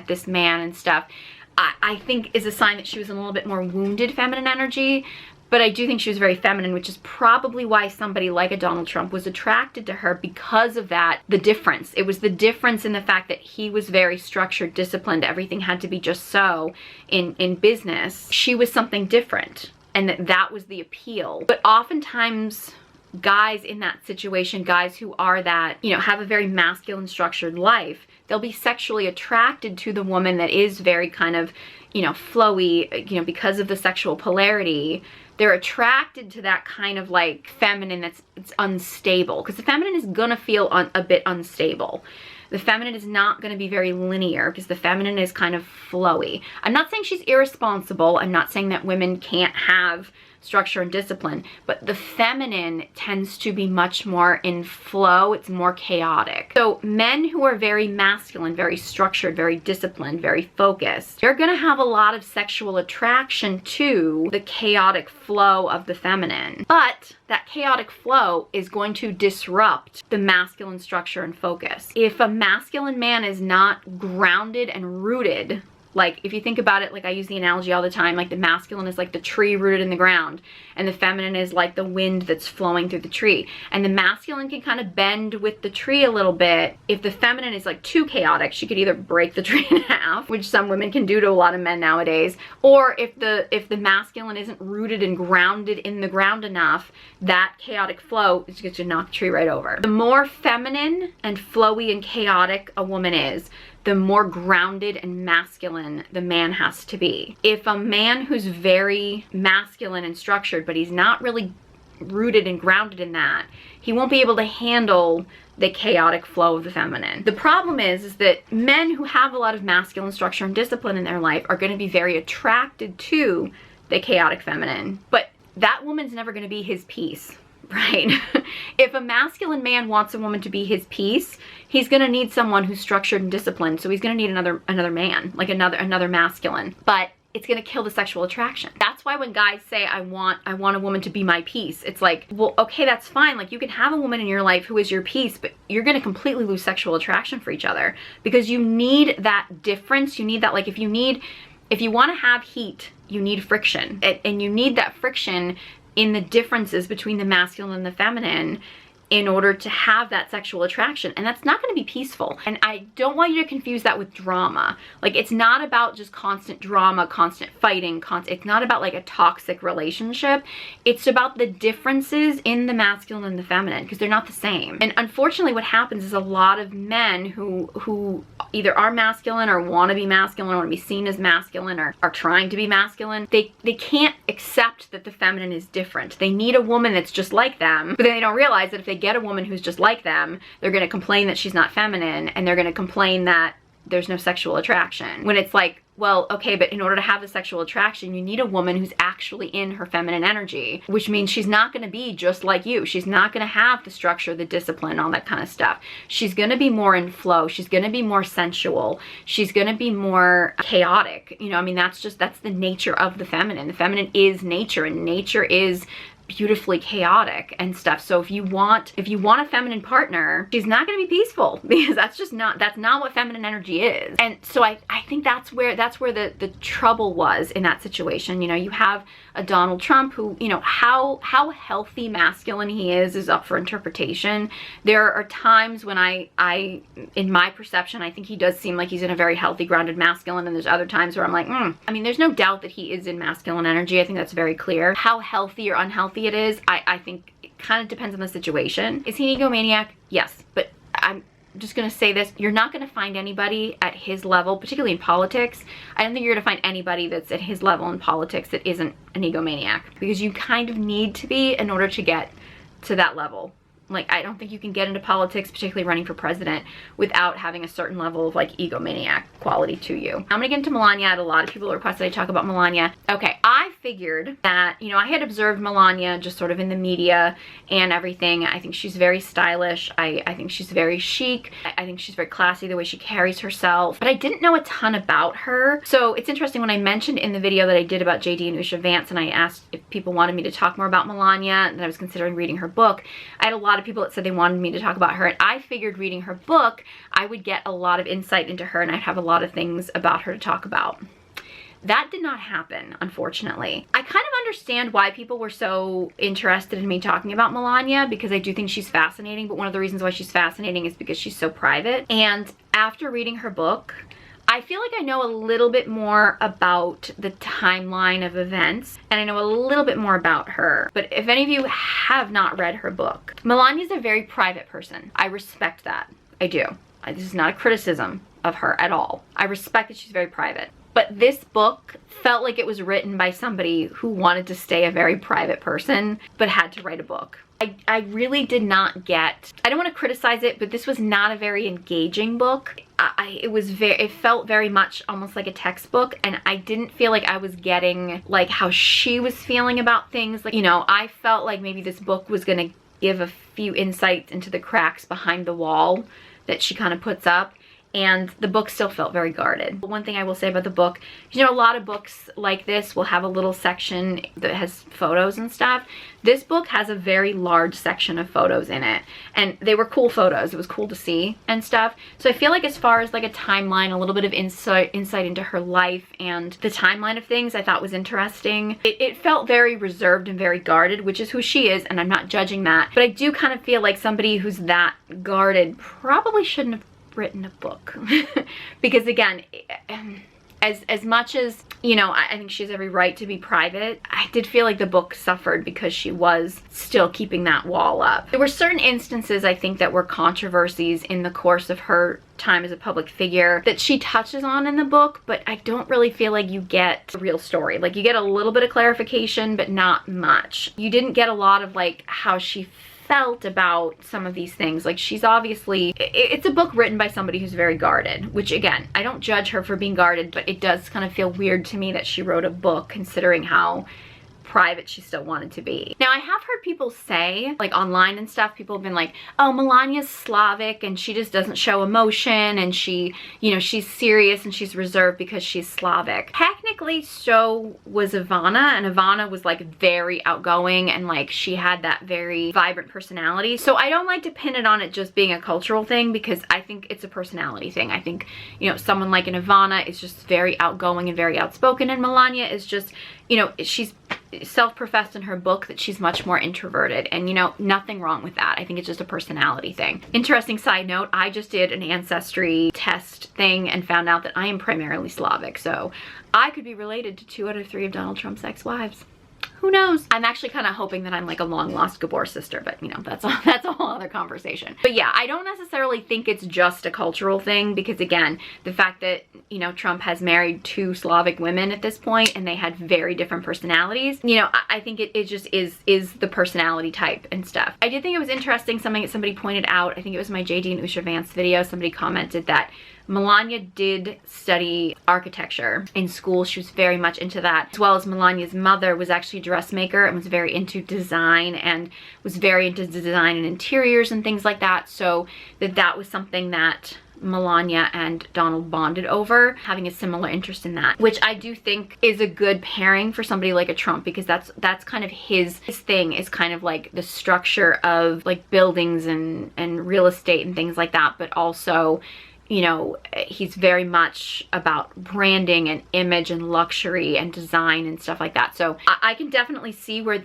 this man and stuff, I think is a sign that she was a little bit more wounded feminine energy. But I do think she was very feminine, which is probably why somebody like a Donald Trump was attracted to her, because of that, the difference. It was the difference in the fact that he was very structured, disciplined, everything had to be just so in business. She was something different, and that was the appeal. But oftentimes guys in that situation, guys who are that, you know, have a very masculine structured life, they'll be sexually attracted to the woman that is very kind of, you know, flowy, you know, because of the sexual polarity. They're attracted to that kind of like feminine it's unstable, because the feminine is gonna feel a bit unstable. The feminine is not going to be very linear, because the feminine is kind of flowy. I'm not saying she's irresponsible. I'm not saying that women can't have structure and discipline, but the feminine tends to be much more in flow. It's more chaotic. So men who are very masculine, very structured, very disciplined, very focused, they're going to have a lot of sexual attraction to the chaotic flow of the feminine. But that chaotic flow is going to disrupt the masculine structure and focus. If a masculine man is not grounded and rooted, like if you think about it, like I use the analogy all the time, like the masculine is like the tree rooted in the ground, and the feminine is like the wind that's flowing through the tree. And the masculine can kind of bend with the tree a little bit. If the feminine is like too chaotic, she could either break the tree in half, which some women can do to a lot of men nowadays, or if the masculine isn't rooted and grounded in the ground enough, that chaotic flow is going to knock the tree right over. The more feminine and flowy and chaotic a woman is, the more grounded and masculine the man has to be. If a man who's very masculine and structured, but he's not really rooted and grounded in that, he won't be able to handle the chaotic flow of the feminine. The problem is that men who have a lot of masculine structure and discipline in their life are going to be very attracted to the chaotic feminine, but that woman's never going to be his piece. Right? If a masculine man wants a woman to be his piece, he's going to need someone who's structured and disciplined. So he's going to need another man, like another masculine. But it's going to kill the sexual attraction. That's why when guys say, I want a woman to be my piece, it's like, well, okay, that's fine. Like you can have a woman in your life who is your piece, but you're going to completely lose sexual attraction for each other, because you need that difference. You need that, like if you want to have heat, you need friction, and you need that friction in the differences between the masculine and the feminine in order to have that sexual attraction. And that's not going to be peaceful. And I don't want you to confuse that with drama. Like it's not about just constant drama, constant fighting, it's not about like a toxic relationship. It's about the differences in the masculine and the feminine, because they're not the same. And unfortunately what happens is a lot of men who either are masculine or want to be masculine, or want to be seen as masculine, or are trying to be masculine, they can't accept that the feminine is different. They need a woman that's just like them, but then they don't realize that if they get a woman who's just like them, they're going to complain that she's not feminine, and they're going to complain that there's no sexual attraction. When it's like, well, okay, but in order to have the sexual attraction, you need a woman who's actually in her feminine energy, which means she's not going to be just like you. She's not going to have the structure, the discipline, all that kind of stuff. She's going to be more in flow. She's going to be more sensual. She's going to be more chaotic. You know, I mean, that's the nature of the feminine. The feminine is nature, and nature is beautifully chaotic and stuff. So if you want a feminine partner, she's not going to be peaceful, because that's not what feminine energy is. And so I think that's where the trouble was in that situation. You know, you have a Donald Trump who, you know, how healthy masculine he is up for interpretation. There are times when I in my perception, I think he does seem like he's in a very healthy, grounded masculine, and there's other times where I'm like, I mean, there's no doubt that he is in masculine energy. I think that's very clear. How healthy or unhealthy it is, I think it kind of depends on the situation. Is he an egomaniac? Yes, but I'm just gonna say this, you're not gonna find anybody at his level, particularly in politics. I don't think you're gonna find anybody that's at his level in politics that isn't an egomaniac, because you kind of need to be in order to get to that level. Like, I don't think you can get into politics, particularly running for president, without having a certain level of like egomaniac quality to you. I'm gonna get into Melania. I had a lot of people requested I talk about Melania. Okay, I figured that, you know, I had observed Melania just sort of in the media and everything. I think she's very stylish. I think she's very chic. I think she's very classy the way she carries herself, but I didn't know a ton about her. So it's interesting, when I mentioned in the video that I did about JD and Usha Vance, and I asked if people wanted me to talk more about Melania, and I was considering reading her book, I had a lot of people that said they wanted me to talk about her, and I figured reading her book I would get a lot of insight into her, and I'd have a lot of things about her to talk about. That did not happen, unfortunately. I kind of understand why people were so interested in me talking about Melania, because I do think she's fascinating, but one of the reasons why she's fascinating is because she's so private. And after reading her book, I I feel like I know a little bit more about the timeline of events, and I know a little bit more about her. But if any of you have not read her book, Melania's a very private person. I respect that. I do. This is not a criticism of her at all. I respect that she's very private. But this book felt like it was written by somebody who wanted to stay a very private person, but had to write a book. I really did not get, I don't want to criticize it, but this was not a very engaging book. It felt very much almost like a textbook, and I didn't feel like I was getting like how she was feeling about things. Like, you know, I felt like maybe this book was gonna give a few insights into the cracks behind the wall that she kind of puts up. And the book still felt very guarded. One thing I will say about the book, you know, a lot of books like this will have a little section that has photos and stuff. This book has a very large section of photos in it, and they were cool photos. It was cool to see and stuff. So I feel like as far as like a timeline, a little bit of insight into her life and the timeline of things, I thought was interesting. It felt very reserved and very guarded, which is who she is, and I'm not judging that. But I do kind of feel like somebody who's that guarded probably shouldn't have written a book. Because again, as much as, you know, I think she has every right to be private, I did feel like the book suffered because she was still keeping that wall up. There were certain instances, I think, that were controversies in the course of her time as a public figure that she touches on in the book, but I don't really feel like you get a real story. Like, you get a little bit of clarification, but not much. You didn't get a lot of like how she felt about some of these things. Like, she's obviously, it's a book written by somebody who's very guarded, which again, I don't judge her for being guarded, but it does kind of feel weird to me that she wrote a book considering how private she still wanted to be. Now, I have heard people say, like online and stuff, people have been like, oh, Melania's Slavic and she just doesn't show emotion, and she, you know, she's serious and she's reserved because she's Slavic. Technically, so was Ivana, and Ivana was like very outgoing and like she had that very vibrant personality. So I don't like to pin it on it just being a cultural thing, because I think it's a personality thing. I think, you know, someone like an Ivana is just very outgoing and very outspoken, and Melania is just, you know, she's self-professed in her book that she's much more introverted, and you know, nothing wrong with that. I think it's just a personality thing. Interesting side note, I just did an ancestry test thing and found out that I am primarily Slavic, so I could be related to 2 out of 3 of Donald Trump's ex-wives. Who knows? I'm actually kind of hoping that I'm like a long-lost Gabor sister, but you know, that's a whole other conversation. But yeah, I don't necessarily think it's just a cultural thing, because again, the fact that, you know, Trump has married 2 Slavic women at this point and they had very different personalities, you know, I think it just is the personality type and stuff. I did think it was interesting, something that somebody pointed out, I think it was my JD and Usha Vance video, somebody commented that Melania did study architecture in school. She was very much into that, as well as Melania's mother was actually a dressmaker and was very into design and was very into design and interiors and things like that. So that was something that Melania and Donald bonded over, having a similar interest in that, which I do think is a good pairing for somebody like a Trump, because that's kind of his thing, is kind of like the structure of like buildings and real estate and things like that, but also, you know, he's very much about branding and image and luxury and design and stuff like that. So I can definitely see where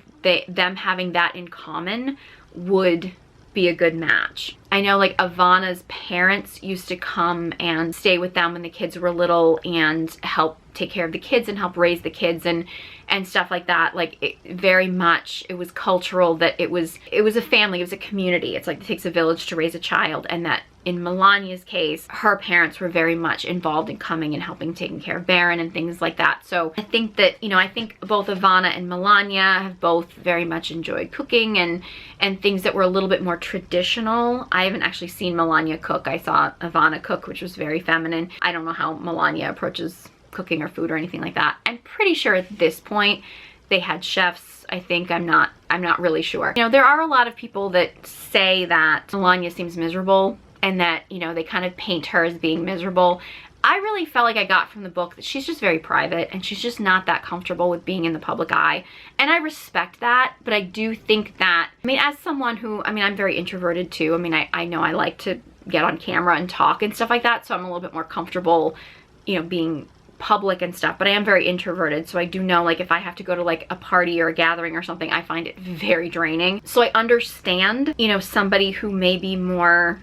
them having that in common would be a good match. I know like Ivana's parents used to come and stay with them when the kids were little and help take care of the kids and help raise the kids and stuff like that. Like, it very much, it was cultural, that it was a family, it was a community. It's like it takes a village to raise a child, and that in Melania's case, her parents were very much involved in coming and helping taking care of Barron and things like that. So I think that, you know, I think both Ivana and Melania have both very much enjoyed cooking and things that were a little bit more traditional. I haven't actually seen Melania cook. I saw Ivana cook, which was very feminine. I don't know how Melania approaches cooking or food or anything like that. I'm pretty sure at this point they had chefs. I think, I'm not really sure. You know, there are a lot of people that say that Melania seems miserable and that, you know, they kind of paint her as being miserable. I really felt like I got from the book that she's just very private and she's just not that comfortable with being in the public eye. And I respect that, but I do think that, I mean, as someone who, I mean, I'm very introverted too. I mean, I know I like to get on camera and talk and stuff like that, so I'm a little bit more comfortable, you know, being public and stuff, but I am very introverted, so I do know, like, if I have to go to like a party or a gathering or something, I find it very draining. So I understand, you know, somebody who may be more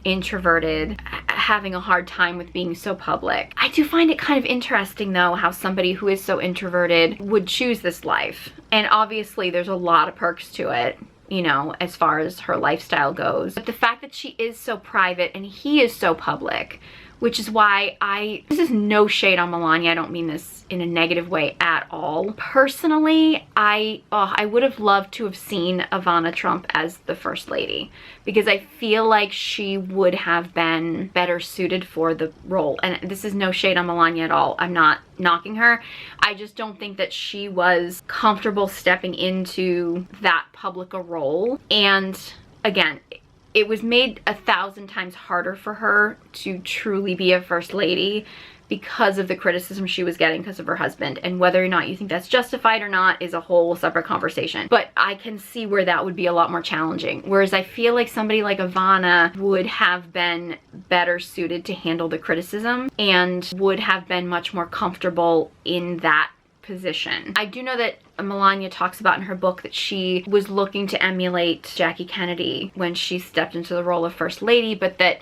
introverted having a hard time with being so public. I do find it kind of interesting though how somebody who is so introverted would choose this life. And obviously there's a lot of perks to it, you know, as far as her lifestyle goes. But the fact that she is so private and he is so public, which is why this is no shade on Melania. I don't mean this in a negative way at all. Personally, I would have loved to have seen Ivana Trump as the first lady, because I feel like she would have been better suited for the role. And this is no shade on Melania at all. I'm not knocking her. I just don't think that she was comfortable stepping into that public a role. And again, it was made 1,000 times harder for her to truly be a first lady because of the criticism she was getting because of her husband. And whether or not you think that's justified or not is a whole separate conversation. But I can see where that would be a lot more challenging. Whereas I feel like somebody like Ivana would have been better suited to handle the criticism and would have been much more comfortable in that position. I do know that Melania talks about in her book that she was looking to emulate Jackie Kennedy when she stepped into the role of First Lady, but that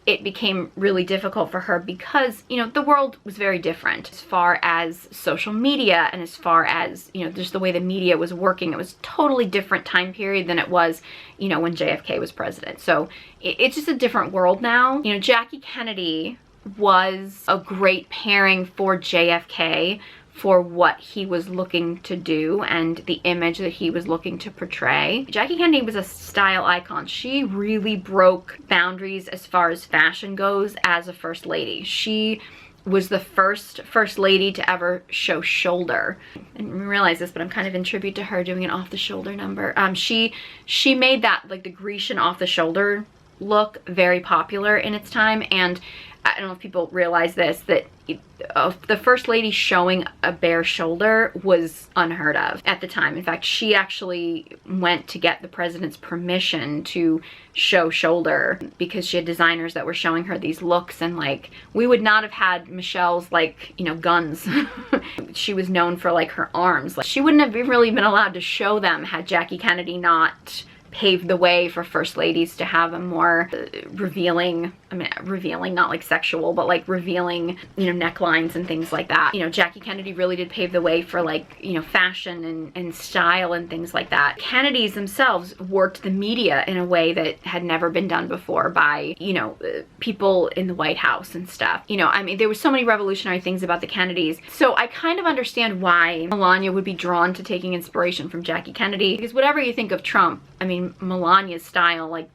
it became really difficult for her because, you know, the world was very different as far as social media and as far as, you know, just the way the media was working. It was a totally different time period than it was, you know, when JFK was president. So it's just a different world now. You know, Jackie Kennedy was a great pairing for JFK for what he was looking to do and the image that he was looking to portray. Jackie Kennedy was a style icon. She really broke boundaries as far as fashion goes as a first lady. She was the first lady to ever show shoulder. I didn't realize this, but I'm kind of in tribute to her doing an off the shoulder number. She made that, like, the Grecian off the shoulder look very popular in its time. And I don't know if people realize this, that the first lady showing a bare shoulder was unheard of at the time. In fact, she actually went to get the president's permission to show shoulder because she had designers that were showing her these looks, and like, we would not have had Michelle's, like, you know, guns. She was known for like her arms. Like, she wouldn't have really been allowed to show them had Jackie Kennedy not paved the way for first ladies to have a more revealing, I mean, revealing, not like sexual, but like revealing, you know, necklines and things like that. You know, Jackie Kennedy really did pave the way for, like, you know, fashion and style and things like that. Kennedys themselves worked the media in a way that had never been done before by, you know, people in the White House and stuff. You know, I mean, there were so many revolutionary things about the Kennedys. So I kind of understand why Melania would be drawn to taking inspiration from Jackie Kennedy, because whatever you think of Trump, I mean, Melania's style, like,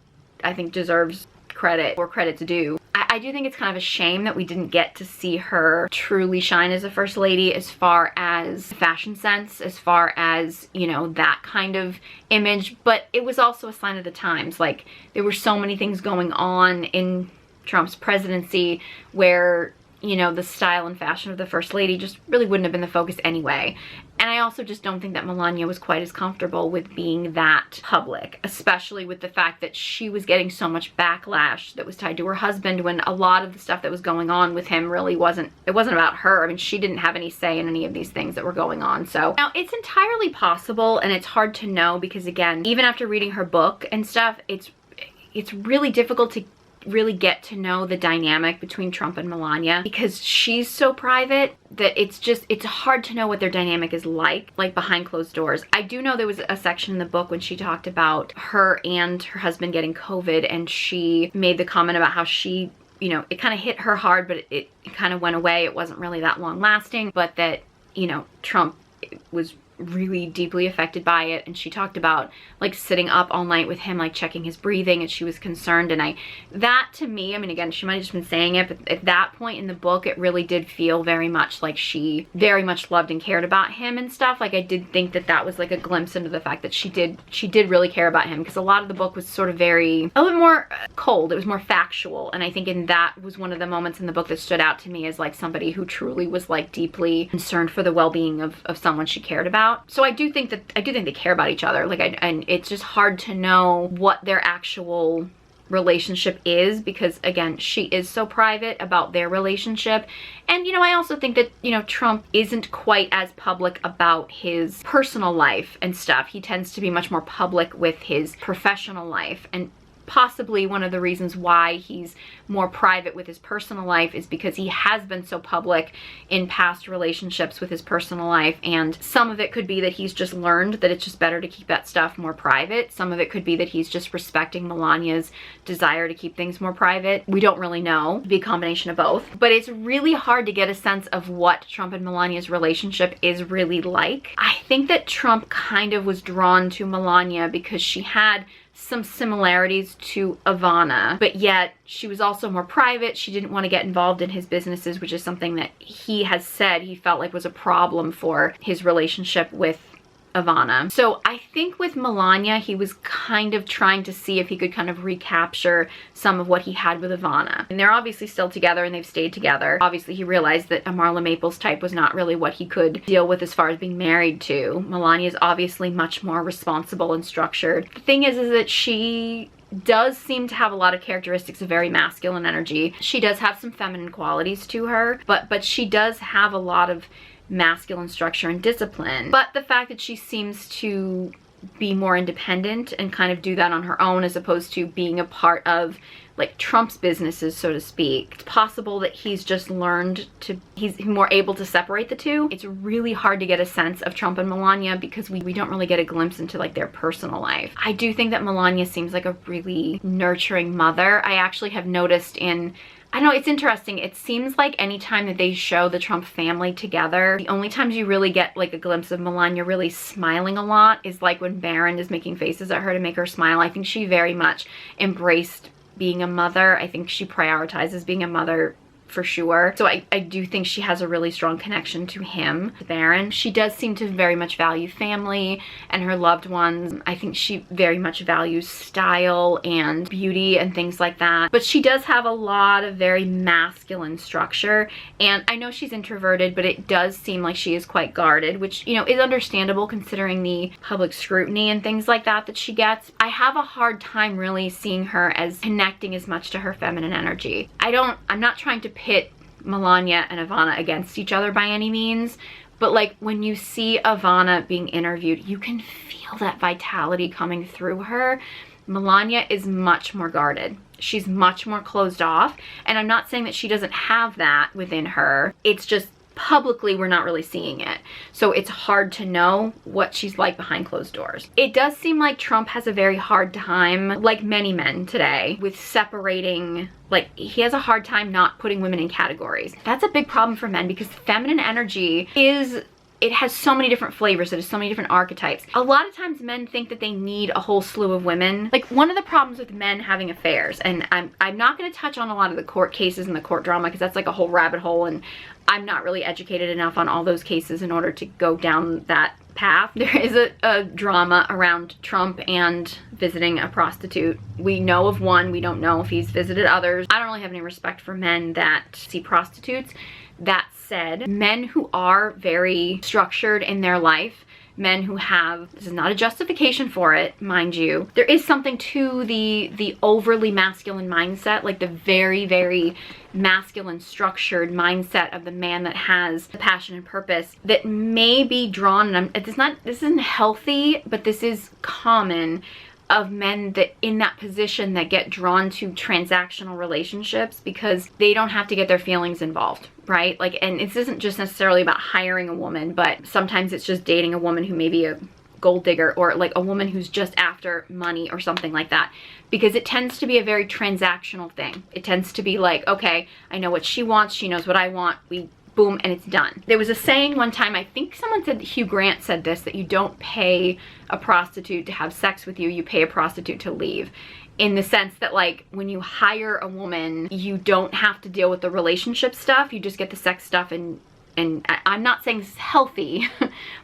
I think deserves credit or credit's due. I do think it's kind of a shame that we didn't get to see her truly shine as a first lady as far as fashion sense, as far as, you know, that kind of image. But it was also a sign of the times. Like, there were so many things going on in Trump's presidency where, you know, the style and fashion of the first lady just really wouldn't have been the focus anyway. And I also just don't think that Melania was quite as comfortable with being that public, especially with the fact that she was getting so much backlash that was tied to her husband, when a lot of the stuff that was going on with him really wasn't about her. I mean, she didn't have any say in any of these things that were going on. So now it's entirely possible, and it's hard to know because, again, even after reading her book and stuff, it's really difficult to really get to know the dynamic between Trump and Melania, because she's so private that it's hard to know what their dynamic is like behind closed doors. I do know there was a section in the book when she talked about her and her husband getting COVID, and she made the comment about how she, you know, it kind of hit her hard, but it kind of went away. It wasn't really that long lasting, but that, you know, Trump was really deeply affected by it. And she talked about, like, sitting up all night with him, like checking his breathing, and she was concerned. And that to me, I mean, again, she might have just been saying it, but at that point in the book, it really did feel very much like she very much loved and cared about him and stuff. Like, I did think that that was like a glimpse into the fact that she did really care about him, because a lot of the book was sort of a little bit more cold. It was more factual. And I think that was one of the moments in the book that stood out to me as like somebody who truly was like deeply concerned for the well-being of someone she cared about. So I do think they care about each other. Like, and it's just hard to know what their actual relationship is, because, again, she is so private about their relationship. And, you know, I also think that, you know, Trump isn't quite as public about his personal life and stuff. He tends to be much more public with his professional life. And possibly one of the reasons why he's more private with his personal life is because he has been so public in past relationships with his personal life, and some of it could be that he's just learned that it's just better to keep that stuff more private. Some of it could be that he's just respecting Melania's desire to keep things more private. We don't really know. It'd be a combination of both. But it's really hard to get a sense of what Trump and Melania's relationship is really like. I think that Trump kind of was drawn to Melania because she had some similarities to Ivana, but yet she was also more private. She didn't want to get involved in his businesses, which is something that he has said he felt like was a problem for his relationship with Ivana. So I think with Melania, he was kind of trying to see if he could kind of recapture some of what he had with Ivana. And they're obviously still together and they've stayed together. Obviously, he realized that a Marla Maples type was not really what he could deal with as far as being married to. Melania is obviously much more responsible and structured. The thing is that she does seem to have a lot of characteristics of very masculine energy. She does have some feminine qualities to her, but she does have a lot of masculine structure and discipline. But the fact that she seems to be more independent and kind of do that on her own as opposed to being a part of like Trump's businesses, so to speak. It's possible that he's just learned to, he's more able to separate the two. It's really hard to get a sense of Trump and Melania because we don't really get a glimpse into like their personal life. I do think that Melania seems like a really nurturing mother. I actually have noticed I know, it's interesting. It seems like anytime that they show the Trump family together, the only times you really get like a glimpse of Melania really smiling a lot is like when Barron is making faces at her to make her smile. I think she very much embraced being a mother. I think she prioritizes being a mother for sure. So I do think she has a really strong connection to him, Barron. She does seem to very much value family and her loved ones. I think she very much values style and beauty and things like that. But she does have a lot of very masculine structure. And I know she's introverted, but it does seem like she is quite guarded, which, you know, is understandable considering the public scrutiny and things like that she gets. I have a hard time really seeing her as connecting as much to her feminine energy. I'm not trying to pit Melania and Ivana against each other by any means, but like when you see Ivana being interviewed, you can feel that vitality coming through her. Melania is much more guarded. She's much more closed off, and I'm not saying that she doesn't have that within her. It's just publicly we're not really seeing it, so it's hard to know what she's like behind closed doors. It does seem like Trump has a very hard time, like many men today, with separating. Like, he has a hard time not putting women in categories. That's a big problem for men because feminine energy it has so many different flavors. It has so many different archetypes. A lot of times men think that they need a whole slew of women. Like, one of the problems with men having affairs, and I'm not going to touch on a lot of the court cases and the court drama because that's like a whole rabbit hole, and I'm not really educated enough on all those cases in order to go down that path. There is a drama around Trump and visiting a prostitute. We know of one. We don't know if he's visited others. I don't really have any respect for men that see prostitutes. That said, men who are very structured in their life, men who have, this is not a justification for it, mind you, there is something to the overly masculine mindset, like the very, very masculine structured mindset of the man that has the passion and purpose that may be drawn, and this isn't healthy, but this is common, of men that in that position that get drawn to transactional relationships because they don't have to get their feelings involved, right? Like, and this isn't just necessarily about hiring a woman, but sometimes it's just dating a woman who may be a gold digger or like a woman who's just after money or something like that, because it tends to be a very transactional thing. It tends to be like, okay, I know what she wants, she knows what I want, we boom, and it's done. There was a saying one time, I think someone said, Hugh Grant said this, that you don't pay a prostitute to have sex with you, you pay a prostitute to leave. In the sense that, like, when you hire a woman, you don't have to deal with the relationship stuff, you just get the sex stuff. And I'm not saying this is healthy,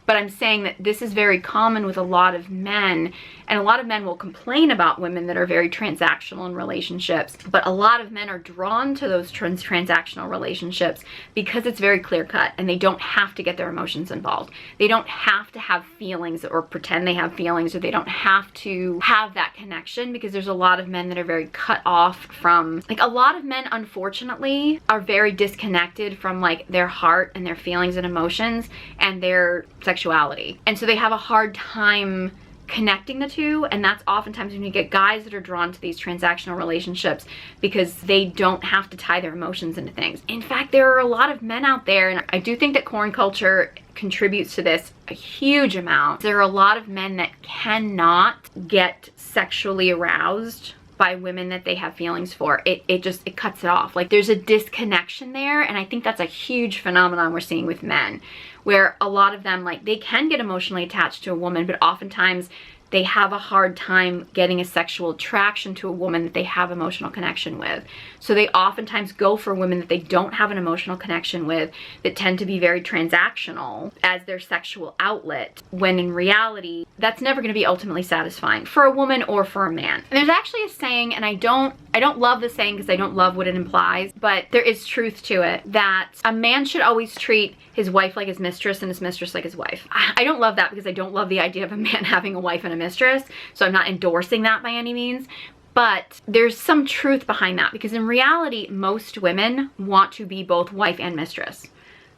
but I'm saying that this is very common with a lot of men, and a lot of men will complain about women that are very transactional in relationships, but a lot of men are drawn to those transactional relationships because it's very clear cut and they don't have to get their emotions involved. They don't have to have feelings or pretend they have feelings, or they don't have to have that connection, because there's a lot of men that are very cut off from, like, a lot of men unfortunately are very disconnected from like their heart and their feelings and emotions and their sexuality, and so they have a hard time connecting the two, and that's oftentimes when you get guys that are drawn to these transactional relationships because they don't have to tie their emotions into things. In fact, there are a lot of men out there, and I do think that corn culture contributes to this a huge amount. There are a lot of men that cannot get sexually aroused by women that they have feelings for. It cuts it off. Like, there's a disconnection there, and I think that's a huge phenomenon we're seeing with men, where a lot of them, like, they can get emotionally attached to a woman, but oftentimes they have a hard time getting a sexual attraction to a woman that they have emotional connection with. So they oftentimes go for women that they don't have an emotional connection with, that tend to be very transactional as their sexual outlet, when in reality, that's never going to be ultimately satisfying for a woman or for a man. And there's actually a saying, and I don't love the saying because I don't love what it implies, but there is truth to it, that a man should always treat his wife like his mistress and his mistress like his wife. I don't love that because I don't love the idea of a man having a wife and a mistress, so I'm not endorsing that by any means. But there's some truth behind that, because in reality, most women want to be both wife and mistress.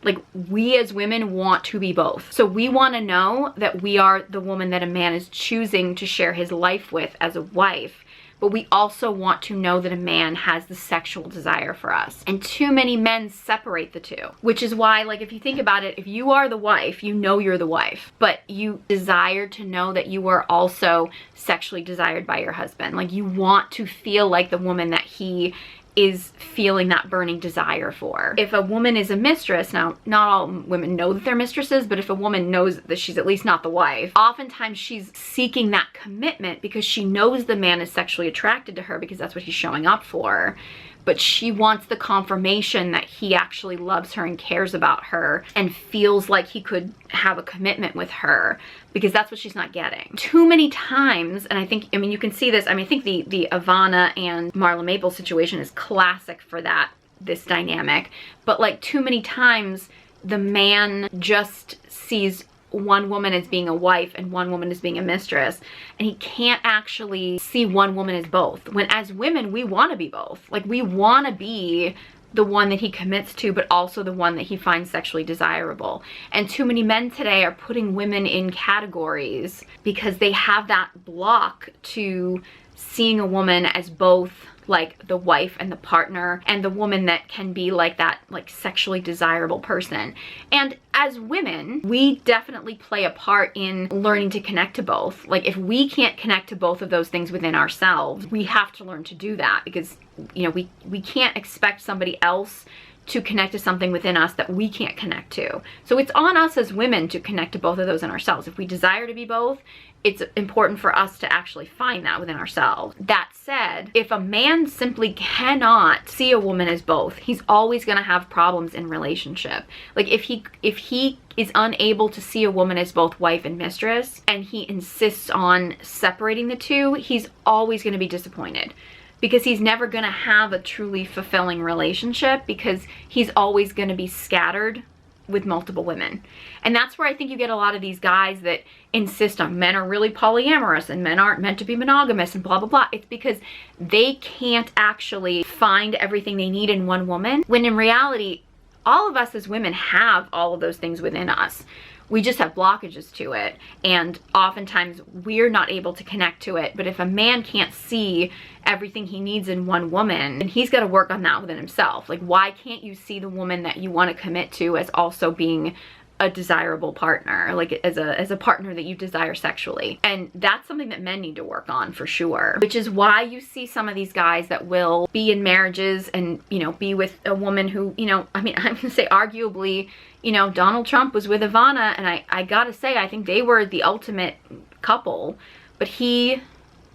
Like, we as women want to be both. So we want to know that we are the woman that a man is choosing to share his life with as a wife. But we also want to know that a man has the sexual desire for us. And too many men separate the two, which is why, like, if you think about it, if you are the wife, you know you're the wife, but you desire to know that you are also sexually desired by your husband. Like, you want to feel like the woman that he is feeling that burning desire for. If a woman is a mistress, now not all women know that they're mistresses, but if a woman knows that she's at least not the wife, oftentimes she's seeking that commitment because she knows the man is sexually attracted to her because that's what he's showing up for. But she wants the confirmation that he actually loves her and cares about her and feels like he could have a commitment with her, because that's what she's not getting. Too many times, and I think, I mean, you can see this, I mean, I think the Ivana and Marla Maples situation is classic for that, this dynamic. But like, too many times, the man just sees one woman as being a wife and one woman as being a mistress, and he can't actually see one woman as both, when as women we want to be both. Like, we want to be the one that he commits to, but also the one that he finds sexually desirable. And too many men today are putting women in categories because they have that block to seeing a woman as both, like the wife and the partner, and the woman that can be like that, like, sexually desirable person. And as women, we definitely play a part in learning to connect to both. Like, if we can't connect to both of those things within ourselves, we have to learn to do that, because, you know, we can't expect somebody else to connect to something within us that we can't connect to. So it's on us as women to connect to both of those in ourselves. If we desire to be both, it's important for us to actually find that within ourselves. That said, if a man simply cannot see a woman as both, he's always gonna have problems in relationship. Like, if he is unable to see a woman as both wife and mistress, and he insists on separating the two, he's always gonna be disappointed, because he's never gonna have a truly fulfilling relationship, because he's always gonna be scattered with multiple women. And that's where I think you get a lot of these guys that insist on men are really polyamorous and men aren't meant to be monogamous and blah blah blah. It's because they can't actually find everything they need in one woman, when in reality, all of us as women have all of those things within us. We just have blockages to it, and oftentimes we're not able to connect to it. But if a man can't see everything he needs in one woman, then he's got to work on that within himself. Like, why can't you see the woman that you want to commit to as also being a desirable partner, like as a partner that you desire sexually? And that's something that men need to work on for sure, which is why you see some of these guys that will be in marriages and, you know, be with a woman who, you know, I mean, I'm gonna say arguably, you know, Donald Trump was with Ivana, and I gotta say, I think they were the ultimate couple, but he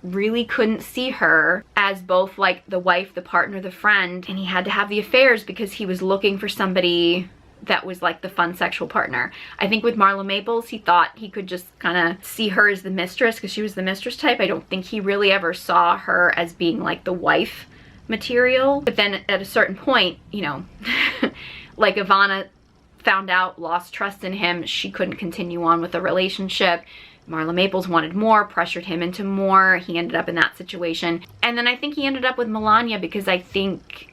really couldn't see her as both, like, the wife, the partner, the friend, and he had to have the affairs because he was looking for somebody that was like the fun sexual partner. I think with Marla Maples, he thought he could just kind of see her as the mistress because she was the mistress type. I don't think he really ever saw her as being like the wife material. But then at a certain point, you know, like, Ivana found out, lost trust in him, she couldn't continue on with the relationship. Marla Maples wanted more, pressured him into more. He ended up in that situation. And then I think he ended up with Melania because I think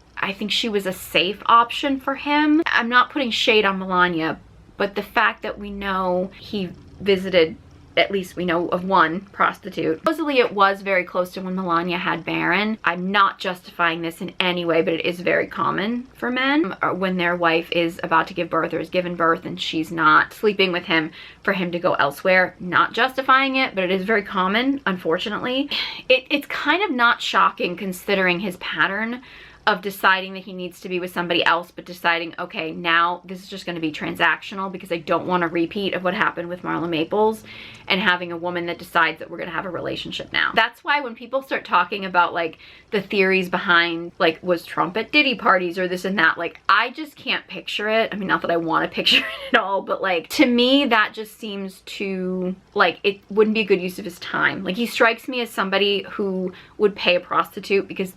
she was a safe option for him. I'm not putting shade on Melania, but the fact that we know he visited at least we know of one prostitute. Supposedly it was very close to when Melania had Barron. I'm not justifying this in any way, but it is very common for men when their wife is about to give birth or has given birth and she's not sleeping with him for him to go elsewhere. Not justifying it, but it is very common, unfortunately. It's kind of not shocking considering his pattern of deciding that he needs to be with somebody else, but deciding, okay, now this is just going to be transactional because I don't want a repeat of what happened with Marla Maples, and having a woman that decides that we're going to have a relationship now. That's why when people start talking about like the theories behind like, was Trump at Diddy parties or this and that, like I just can't picture it. I mean, not that I want to picture it at all, but like to me that just seems to like, it wouldn't be a good use of his time. Like he strikes me as somebody who would pay a prostitute because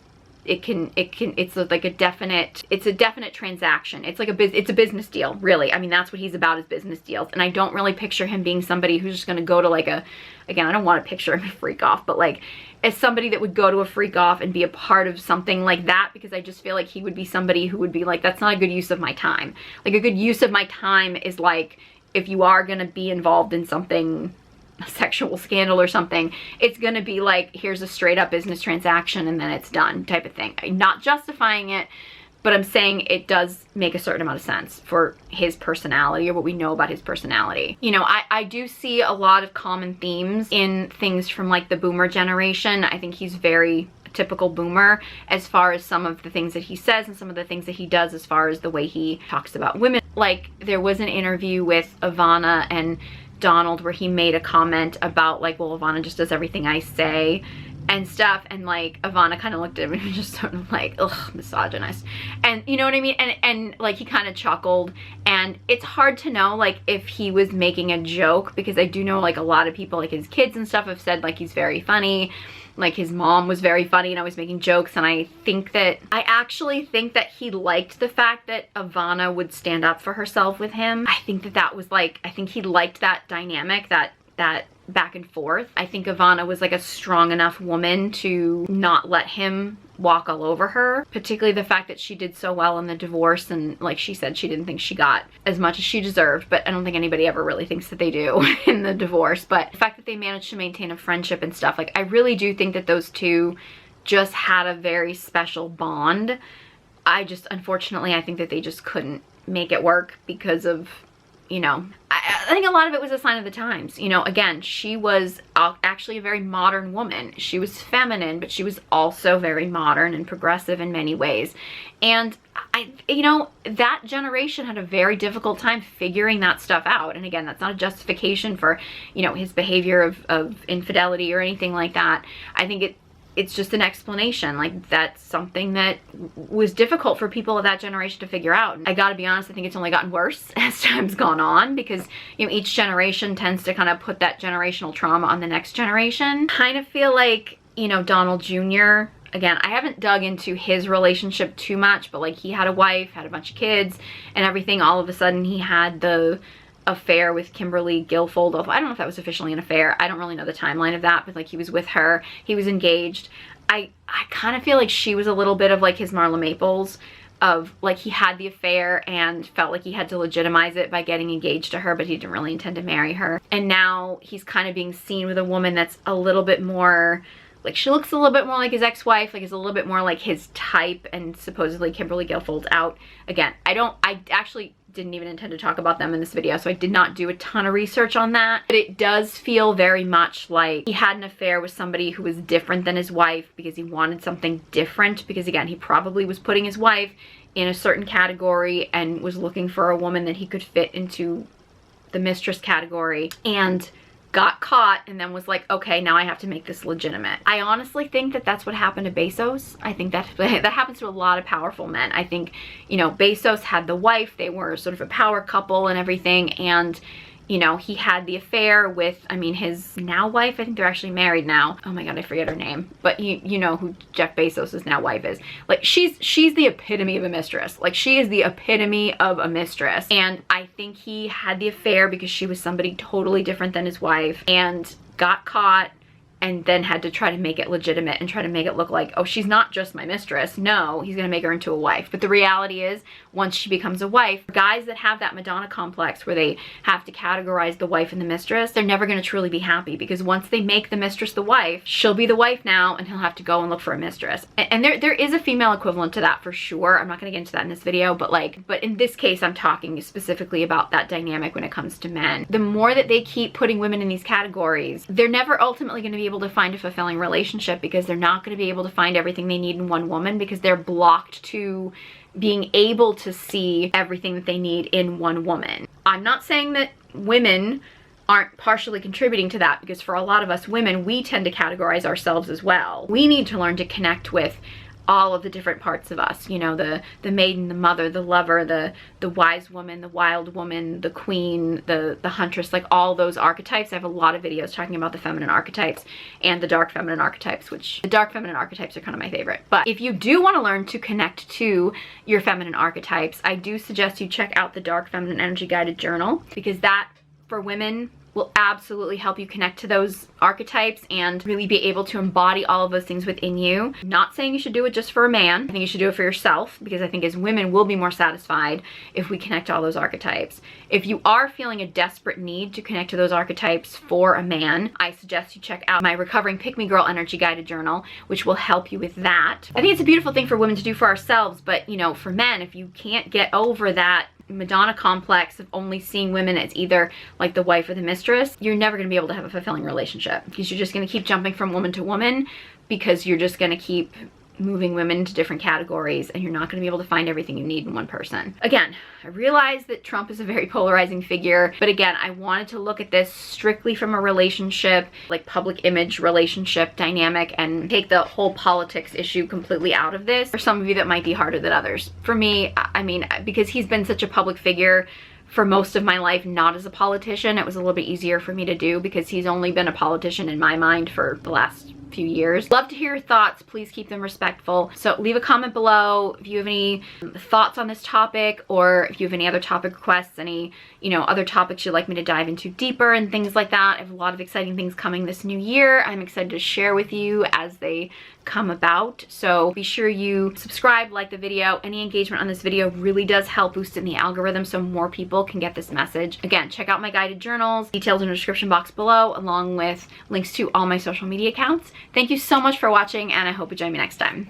it's like a definite transaction. It's like it's a business deal, really. I mean, that's what he's about, is business deals. And I don't really picture him being somebody who's just gonna go to like again, I don't want to picture him a freak off, but like as somebody that would go to a freak off and be a part of something like that, because I just feel like he would be somebody who would be like, that's not a good use of my time. Like a good use of my time is like, if you are gonna be involved in something, a sexual scandal or something, it's gonna be like, here's a straight up business transaction and then it's done type of thing. I'm not justifying it, but I'm saying it does make a certain amount of sense for his personality or what we know about his personality. You know, I do see a lot of common themes in things from like the boomer generation. I think he's very typical boomer as far as some of the things that he says and some of the things that he does as far as the way he talks about women. Like there was an interview with Ivana and Donald where he made a comment about like, well, Ivana just does everything I say and stuff, and like Ivana kind of looked at him and just sort of like, ugh, misogynist, and you know what I mean, and like he kind of chuckled, and it's hard to know like if he was making a joke, because I do know like a lot of people, like his kids and stuff, have said like he's very funny. Like his mom was very funny and always making jokes, and I actually think that he liked the fact that Ivana would stand up for herself with him. I think that was like, I think he liked that dynamic, that back and forth. I think Ivana was like a strong enough woman to not let him walk all over her, particularly the fact that she did so well in the divorce, and like she said, she didn't think she got as much as she deserved, but I don't think anybody ever really thinks that they do in the divorce. But the fact that they managed to maintain a friendship and stuff, like I really do think that those two just had a very special bond. Unfortunately, I think that they just couldn't make it work because of, you know, I think a lot of it was a sign of the times. You know, again, she was actually a very modern woman. She was feminine, but she was also very modern and progressive in many ways. And you know, that generation had a very difficult time figuring that stuff out. And again, that's not a justification for, you know, his behavior of infidelity or anything like that. I think it's just an explanation. Like that's something that was difficult for people of that generation to figure out. And I gotta be honest, I think it's only gotten worse as time's gone on, because you know, each generation tends to kind of put that generational trauma on the next generation. Kind of feel like, you know, Donald Jr., again, I haven't dug into his relationship too much, but like he had a wife, had a bunch of kids and everything. All of a sudden he had the affair with Kimberly Guilfoyle. I don't know if that was officially an affair. I don't really know the timeline of that, but like he was with her, he was engaged. I kind of feel like she was a little bit of like his Marla Maples, of like he had the affair and felt like he had to legitimize it by getting engaged to her, but he didn't really intend to marry her. And now he's kind of being seen with a woman that's a little bit more, like she looks a little bit more like his ex-wife, like is a little bit more like his type, and supposedly Kimberly Guilfoyle's out. Again, I actually didn't even intend to talk about them in this video, so I did not do a ton of research on that. But it does feel very much like he had an affair with somebody who was different than his wife because he wanted something different, because again, he probably was putting his wife in a certain category and was looking for a woman that he could fit into the mistress category, and got caught and then was like, okay, now I have to make this legitimate. I honestly think that that's what happened to Bezos. I think that happens to a lot of powerful men. I think, you know, Bezos had the wife, they were sort of a power couple and everything, and you know, he had the affair with, I mean, his now wife. I think they're actually married now. Oh my god, I forget her name, but you know who Jeff Bezos' now wife is. Like she's the epitome of a mistress. Like she is the epitome of a mistress. And I think he had the affair because she was somebody totally different than his wife and got caught and then had to try to make it legitimate and try to make it look like, oh, she's not just my mistress. No, he's gonna make her into a wife. But the reality is, once she becomes a wife, guys that have that Madonna complex where they have to categorize the wife and the mistress, they're never gonna truly be happy, because once they make the mistress the wife, she'll be the wife now, and he'll have to go and look for a mistress. And there is a female equivalent to that for sure. I'm not gonna get into that in this video, but in this case, I'm talking specifically about that dynamic when it comes to men. The more that they keep putting women in these categories, they're never ultimately gonna be able to find a fulfilling relationship, because they're not going to be able to find everything they need in one woman, because they're blocked to being able to see everything that they need in one woman. I'm not saying that women aren't partially contributing to that, because for a lot of us women, we tend to categorize ourselves as well. We need to learn to connect with all of the different parts of us, you know, the maiden, the mother, the lover, the wise woman, the wild woman, the queen, the huntress, like all those archetypes. I have a lot of videos talking about the feminine archetypes and the dark feminine archetypes, which the dark feminine archetypes are kind of my favorite. But if you do want to learn to connect to your feminine archetypes, I do suggest you check out the Dark Feminine Energy Guided Journal, because that, for women, will absolutely help you connect to those archetypes and really be able to embody all of those things within you. I'm not saying you should do it just for a man. I think you should do it for yourself, because I think as women we'll be more satisfied if we connect to all those archetypes. If you are feeling a desperate need to connect to those archetypes for a man, I suggest you check out my Recovering Pick Me Girl Energy Guided Journal, which will help you with that. I think it's a beautiful thing for women to do for ourselves, but you know, for men, if you can't get over that Madonna complex of only seeing women as either like the wife or the mistress, you're never going to be able to have a fulfilling relationship, because you're just going to keep jumping from woman to woman, because you're just going to keep moving women into different categories, and you're not going to be able to find everything you need in one person. Again, I realize that Trump is a very polarizing figure, but again, I wanted to look at this strictly from a relationship, like public image relationship dynamic, and take the whole politics issue completely out of this. For some of you that might be harder than others. For me, I mean, because he's been such a public figure for most of my life, not as a politician, it was a little bit easier for me to do, because he's only been a politician in my mind for the last few years. Love to hear your thoughts. Please keep them respectful. So leave a comment below if you have any thoughts on this topic, or if you have any other topic requests, any, you know, other topics you'd like me to dive into deeper and things like that. I have a lot of exciting things coming this new year. I'm excited to share with you as they come about. So be sure you subscribe, like the video. Any engagement on this video really does help boost in the algorithm so more people can get this message. Again, check out my guided journals, details in the description box below, along with links to all my social media accounts. Thank you so much for watching, and I hope you join me next time.